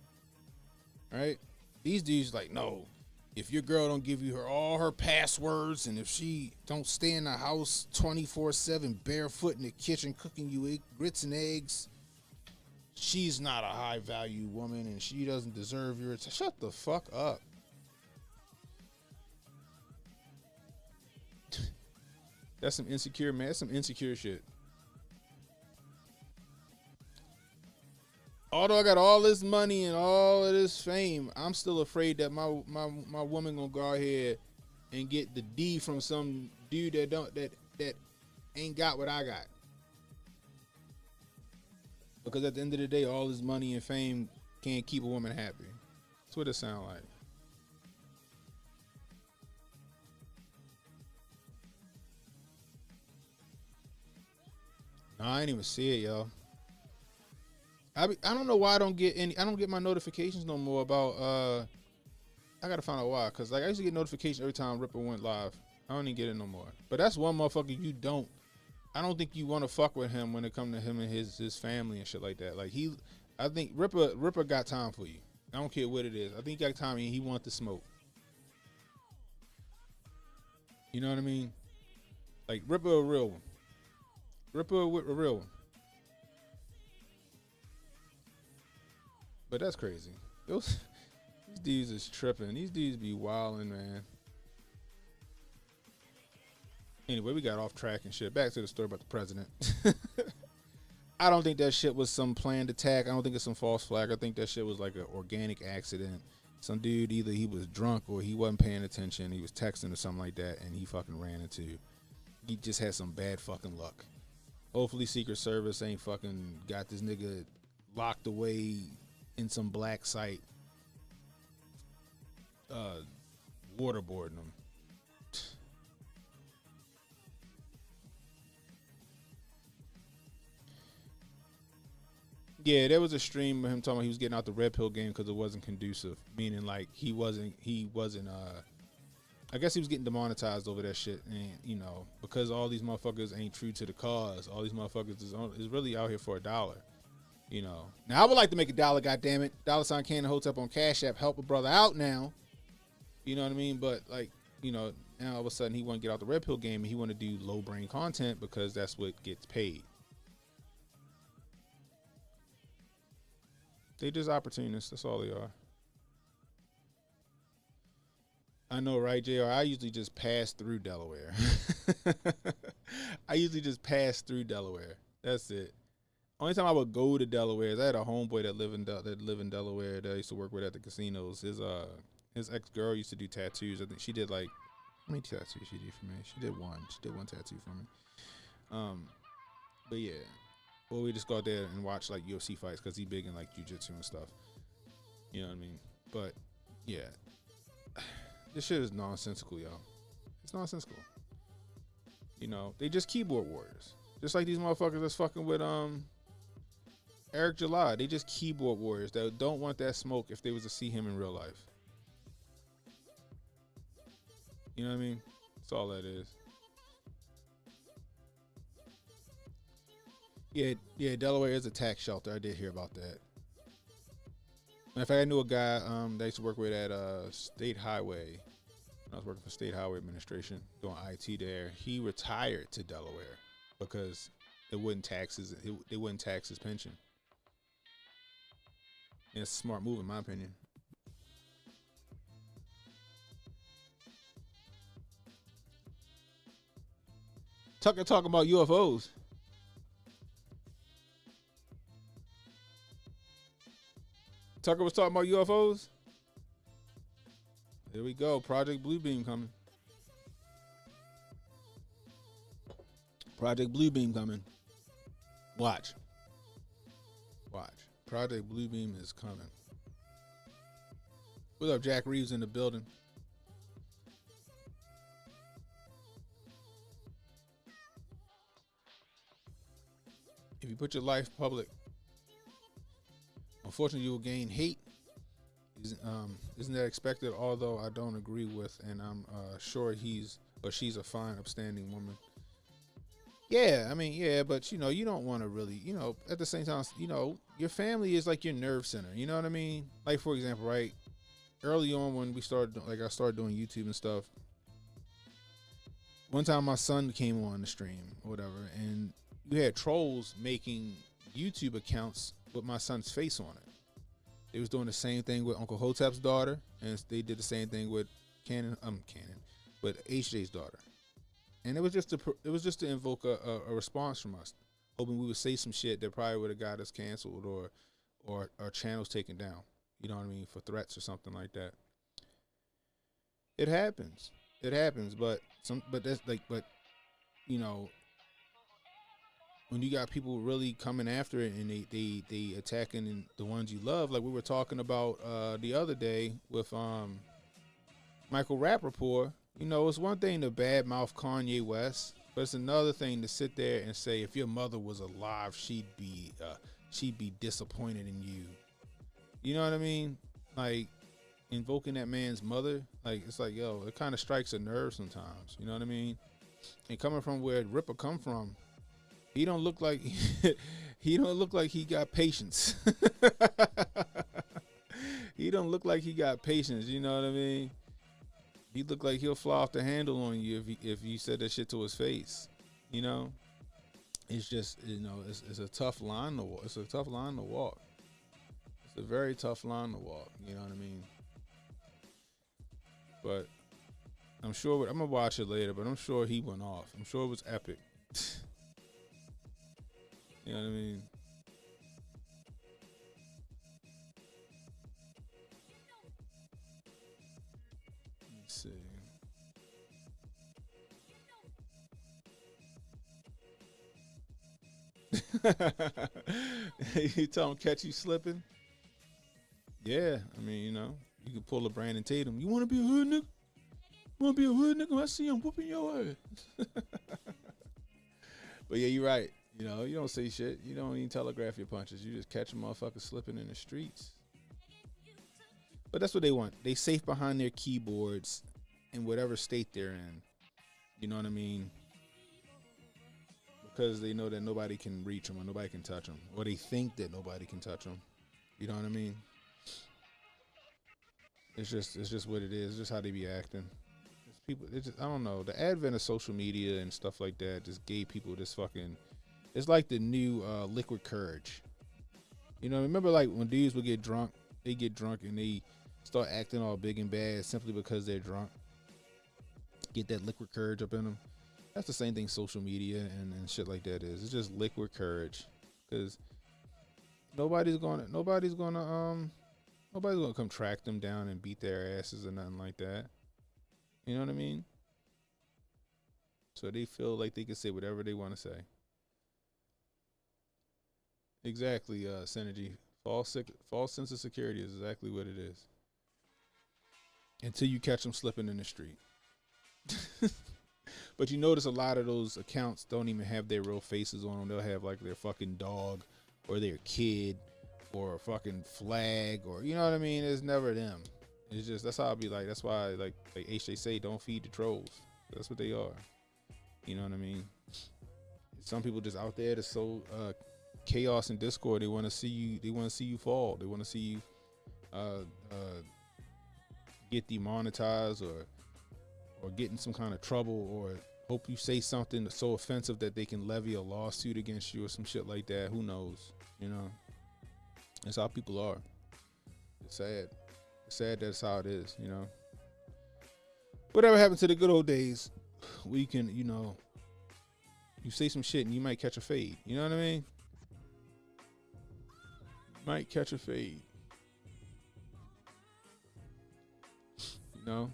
Right? These dudes like, no, if your girl don't give you all her passwords, and if she don't stay in the house 24/7 barefoot in the kitchen cooking you grits and eggs, she's not a high value woman and she doesn't deserve your attention. Shut the fuck up. That's some insecure, man. That's some insecure shit. Although I got all this money and all of this fame, I'm still afraid that my woman gonna go out here and get the D from some dude that ain't got what I got. Because at the end of the day, all this money and fame can't keep a woman happy. That's what it sounds like. No, I ain't even see it, yo. I don't know why I don't get my notifications no more about I gotta find out why, cause like I used to get notifications every time Ripper went live. I don't even get it no more. But that's one motherfucker I don't think you want to fuck with him when it comes to him and his family and shit like that. Like I think Ripper got time for you. I don't care what it is. I think he got time and he wants to smoke. You know what I mean? Like Ripper a real one. Ripper a real one. But that's crazy. These dudes is tripping. These dudes be wilding, man. Anyway, we got off track and shit. Back to the story about the president. I don't think that shit was some planned attack. I don't think it's some false flag. I think that shit was like an organic accident. Some dude, either he was drunk or he wasn't paying attention. He was texting or something like that, and he fucking ran into. He just had some bad fucking luck. Hopefully Secret Service ain't fucking got this nigga locked away in some black site, waterboarding him. Yeah, there was a stream of him talking about he was getting out the red pill game because it wasn't conducive. Meaning like he wasn't I guess he was getting demonetized over that shit. And you know, because all these motherfuckers ain't true to the cause, all these motherfuckers is really out here for $1. You know. Now I would like to make $1, goddammit. $ CannonHotep on CashApp, help a brother out now. You know what I mean? But like, you know, now all of a sudden he want to get out the red pill game and he want to do low brain content because that's what gets paid. They just opportunists. That's all they are. I know, right, JR? I usually just pass through Delaware. I usually just pass through Delaware. That's it. Only time I would go to Delaware is I had a homeboy that lived in Delaware that I used to work with at the casinos. His ex-girl used to do tattoos. I think she did like, how many tattoos she did for me? She did one. She did one tattoo for me. But yeah. Or we just go out there and watch like UFC fights because he big in like jiu-jitsu and stuff. You know what I mean? But yeah, this shit is nonsensical, y'all. It's nonsensical. You know, they just keyboard warriors. Just like these motherfuckers that's fucking with Eric July. They just keyboard warriors that don't want that smoke if they was to see him in real life. You know what I mean? That's all that is. Yeah, Delaware is a tax shelter. I did hear about that. In fact, I knew a guy that I used to work with at State Highway. When I was working for State Highway Administration doing IT there. He retired to Delaware because they wouldn't tax his pension. Yeah, it's a smart move in my opinion. Tucker talking about UFOs. Tucker was talking about UFOs. There we go. Project Bluebeam coming. Project Bluebeam coming. Watch. Project Bluebeam is coming. What up, Jack Reeves in the building? If you put your life public, unfortunately, you will gain hate. Isn't that expected? Although I don't agree with, and I'm sure he's or she's a fine, upstanding woman. Yeah, I mean, yeah, but you know, you don't want to really, you know, at the same time, you know, your family is like your nerve center. You know what I mean? Like, for example, right? Early on when we started, like I started doing YouTube and stuff. One time my son came on the stream or whatever, and you had trolls making YouTube accounts with my son's face on it. They was doing the same thing with Uncle Hotep's daughter, and they did the same thing with with HJ's daughter. And it was just to invoke a response from us, hoping we would say some shit that probably would have got us canceled or our channels taken down. You know what I mean? For threats or something like that. It happens, but you know, when you got people really coming after it and they attacking the ones you love, like we were talking about the other day with Michael Rappaport. You know, it's one thing to badmouth Kanye West, but it's another thing to sit there and say if your mother was alive, she'd be disappointed in you. You know what I mean? Like invoking that man's mother, like it's like, yo, it kind of strikes a nerve sometimes. You know what I mean? And coming from where Ripper come from, he don't look like he got patience. He don't look like he got patience. You know what I mean? He looked like he'll fly off the handle on you if you said that shit to his face. You know, it's just, you know, it's a tough line to walk. It's a tough line to walk. It's a very tough line to walk. You know what I mean? But I'm sure I'm gonna watch it later. But I'm sure he went off. I'm sure it was epic. You know what I mean? Let's see. You tell him catch you slipping? Yeah, I mean, you know, you can pull a Brandon Tatum. You want to be a hood nigga? Want to be a hood nigga? I see him whooping your ass. But yeah, you're right. You know, you don't say shit. You don't even telegraph your punches. You just catch a motherfucker slipping in the streets. But that's what they want. They safe behind their keyboards in whatever state they're in. You know what I mean? Because they know that nobody can reach them or nobody can touch them. Or they think that nobody can touch them. You know what I mean? It's just what it is. It's just how they be acting. It's people. It's just, I don't know. The advent of social media and stuff like that just gave people this fucking. It's like the new liquid courage. You know, remember like when dudes would get drunk, they get drunk and they start acting all big and bad simply because they're drunk. Get that liquid courage up in them. That's the same thing social media and shit like that is. It's just liquid courage, because nobody's gonna come track them down and beat their asses or nothing like that. You know what I mean? So they feel like they can say whatever they want to say. Exactly, Synergy. False sense of security is exactly what it is. Until you catch them slipping in the street. But you notice a lot of those accounts don't even have their real faces on them. They'll have like their fucking dog or their kid or a fucking flag, or you know what I mean? It's never them. It's just, that's how I'll be like. That's why like HJ say, don't feed the trolls. That's what they are. You know what I mean? Some people just out there to sow chaos and discord. They want to see you. They want to see you fall. They want to see you get demonetized or get in some kind of trouble, or hope you say something so offensive that they can levy a lawsuit against you or some shit like that. Who knows? You know, that's how people are. It's sad. It's sad that's how it is, you know. Whatever happened to the good old days, we can, you know, you say some shit and you might catch a fade. You know what I mean? Might catch a fade. You know?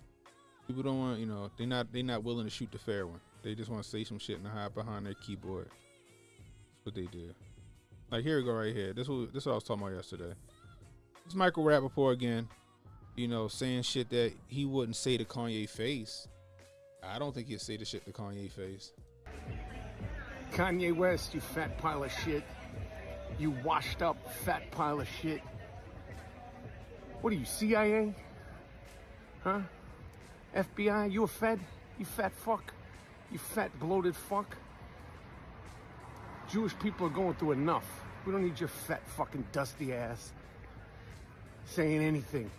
People don't want, you know, they're not willing to shoot the fair one. They just want to say some shit and hide behind their keyboard. That's what they do. Like, here we go right here. This is what I was talking about yesterday. This Michael Rappaport again, you know, saying shit that he wouldn't say to Kanye face. I don't think he'd say the shit to Kanye face. Kanye West, you fat pile of shit. You washed up fat pile of shit. What are you, CIA? Huh? FBI? You a Fed? You fat fuck? You fat bloated fuck? Jewish people are going through enough. We don't need your fat fucking dusty ass saying anything.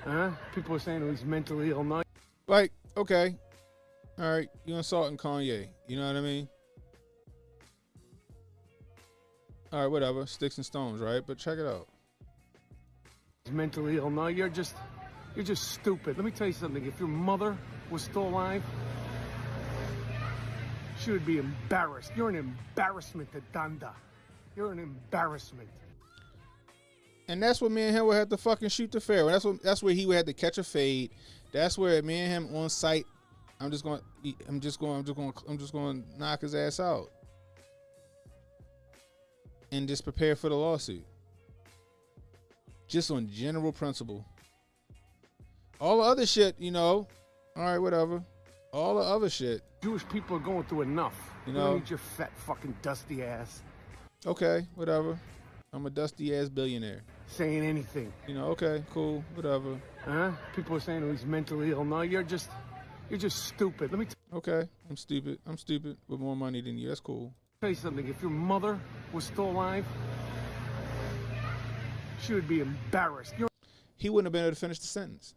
Huh? People are saying he's mentally ill now. Like, okay. All right, you insulting Kanye. You know what I mean? All right, whatever. Sticks and stones, right? But check it out. He's mentally ill now. You're just stupid. Let me tell you something. If your mother was still alive, she would be embarrassed. You're an embarrassment to Danda. You're an embarrassment. And that's what me and him would have to fucking shoot the fair. That's where he would have to catch a fade. That's where me and him on site. I'm just going to knock his ass out and just prepare for the lawsuit. Just on general principle. All the other shit, you know, all right, whatever. All the other shit. Jewish people are going through enough. You We know. don't need your fat fucking dusty ass Okay, whatever. I'm a dusty ass billionaire. saying anything. You know, okay, cool, whatever. Huh? People are saying he's mentally ill now. You're just stupid. Let me Okay, I'm stupid. I'm stupid with more money than you. That's cool. tell you something. If your mother was still alive, she would be embarrassed. He wouldn't have been able to finish the sentence.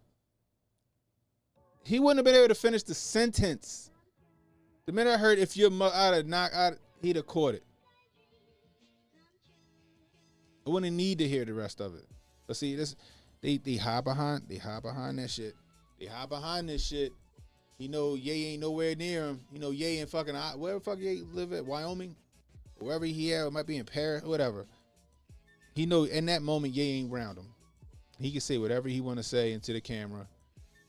He wouldn't have been able to finish the sentence. The minute I heard if your mother, I'd have knocked out, he'd have caught it. I wouldn't need to hear the rest of it. But see, this they hide behind that shit. They hide behind this shit. You know, Ye ain't nowhere near him. You know, Ye in fucking where the fuck Ye live at, Wyoming, wherever he at, it might be in Paris, whatever. He know in that moment Ye ain't around him. He can say whatever he want to say into the camera.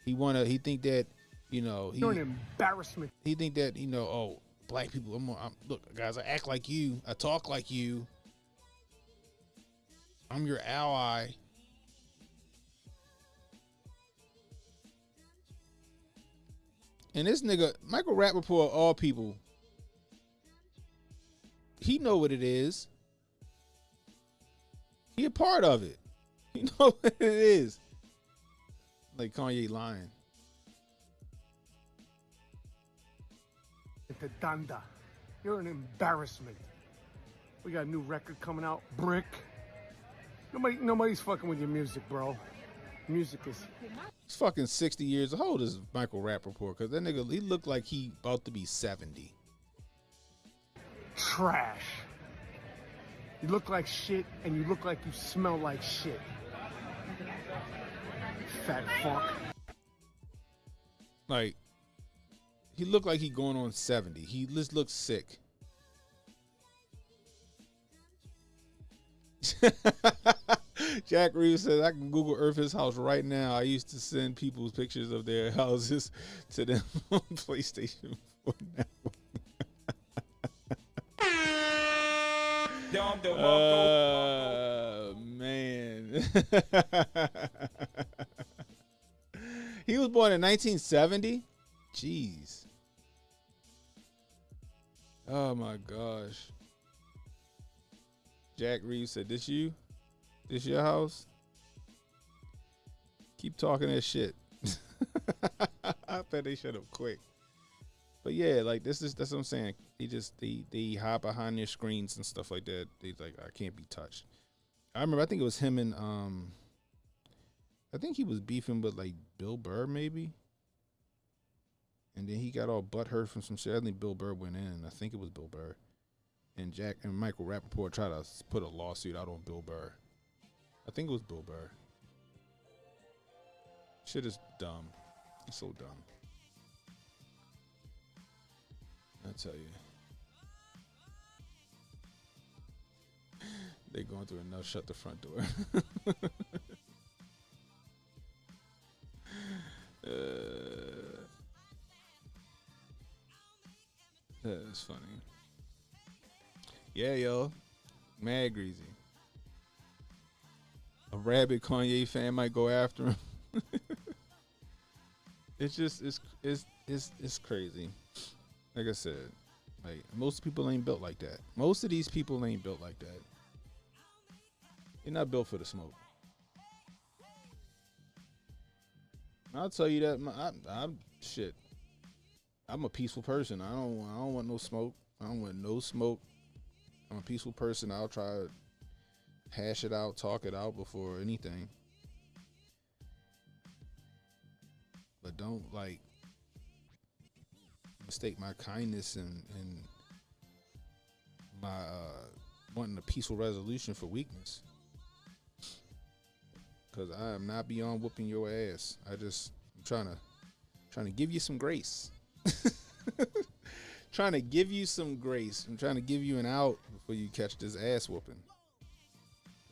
He think that, you know, You're an embarrassment. He think that, you know, oh, black people. Look, guys, I act like you. I talk like you. I'm your ally. And this nigga, Michael Rappaport, all people, he know what it is. He a part of it. He know what it is. Like Kanye lying. Danda. You're an embarrassment. We got a new record coming out, Brick. Nobody's fucking with your music, bro. Music is... He's fucking 60 years old, is Michael Rappaport, because that nigga, he looked like he about to be 70. Trash. You look like shit, and you look like you smell like shit. Fat fuck. Like, he looked like he going on 70. He just looks sick. Jack Reeves says, I can Google Earth his house right now. I used to send people's pictures of their houses to them on PlayStation 4 now. Man. He was born in 1970? Jeez. Oh my gosh. Jack Reeves said, this you? This your house? Keep talking that shit. I bet they shut up quick. But yeah, like that's what I'm saying. They hide behind their screens and stuff like that. They like, I can't be touched. I remember, I think it was him and I think he was beefing with like Bill Burr maybe. And then he got all butthurt from some shit. I think Bill Burr went in. I think it was Bill Burr. And Jack and Michael Rappaport tried to put a lawsuit out on Bill Burr. I think it was Bill Burr. Shit is dumb. It's so dumb. I tell you. They going through enough. Shut the front door. That's funny. Yeah, yo. Mad greasy. A rabid Kanye fan might go after him. It's just it's crazy. Like I said, like most people ain't built like that. Most of these people ain't built like that. They're not built for the smoke. I'll tell you that. I'm shit. I'm a peaceful person. I don't want no smoke. I don't want no smoke. I'm a peaceful person. I'll try to hash it out, talk it out before anything. But don't like mistake my kindness and my wanting a peaceful resolution for weakness. Cause I am not beyond whooping your ass. I'm trying to give you some grace. Trying to give you some grace. I'm trying to give you an out before you catch this ass whooping.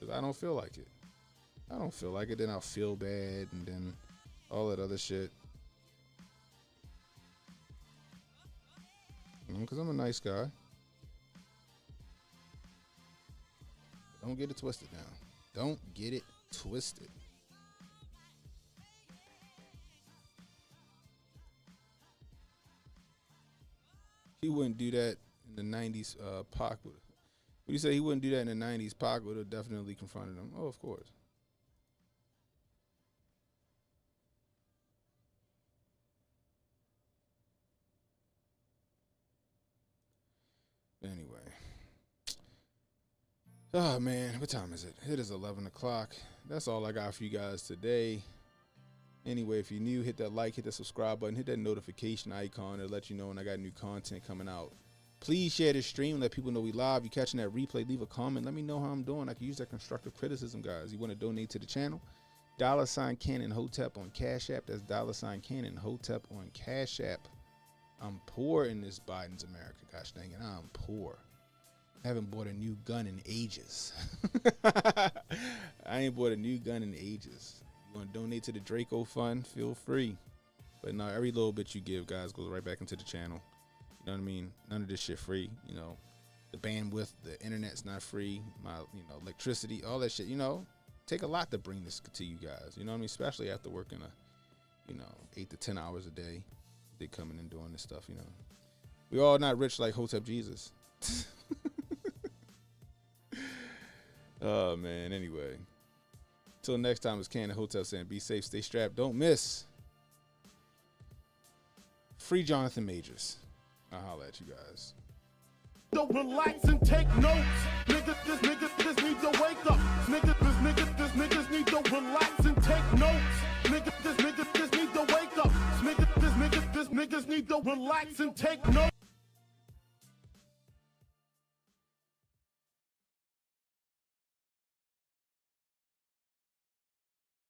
Cause I don't feel like it. I don't feel like it. Then I'll feel bad and then all that other shit. Cause I'm a nice guy. Don't get it twisted now. Don't get it twisted. He wouldn't do that in the 90s. Pac would. What you say? He wouldn't do that in the 90s. Pac would have definitely confronted him. Oh, of course. Anyway. Oh, man. What time is it? It is 11 o'clock. That's all I got for you guys today. Anyway, if you're new, hit that like, hit that subscribe button, hit that notification icon to let you know when I got new content coming out. Please share this stream, let people know we live. You catching that replay, leave a comment, let me know how I'm doing. I can use that constructive criticism, guys. You want to donate to the channel? $CannonHotep on Cash App. That's $CannonHotep on Cash App. I'm poor in this Biden's America. Gosh dang it, I'm poor. I haven't bought a new gun in ages. I ain't bought a new gun in ages. You want to donate to the Draco Fund? Feel free. But no, every little bit you give, guys, goes right back into the channel. You know what I mean? None of this shit free. You know, the bandwidth, the internet's not free. My, electricity, all that shit. You know, take a lot to bring this to you guys. You know what I mean? Especially after working 8 to 10 hours a day. They coming and doing this stuff. You know, we all not rich like Hotep Jesus. Oh man. Anyway, till next time, it's CannonHotep saying, be safe, stay strapped, don't miss. Free Jonathan Majors. I'll holler at you guys. So relax and take notes. Niggas need to wake up. Niggas need to relax and take notes. Niggas need to wake up. Niggas need to relax and take notes.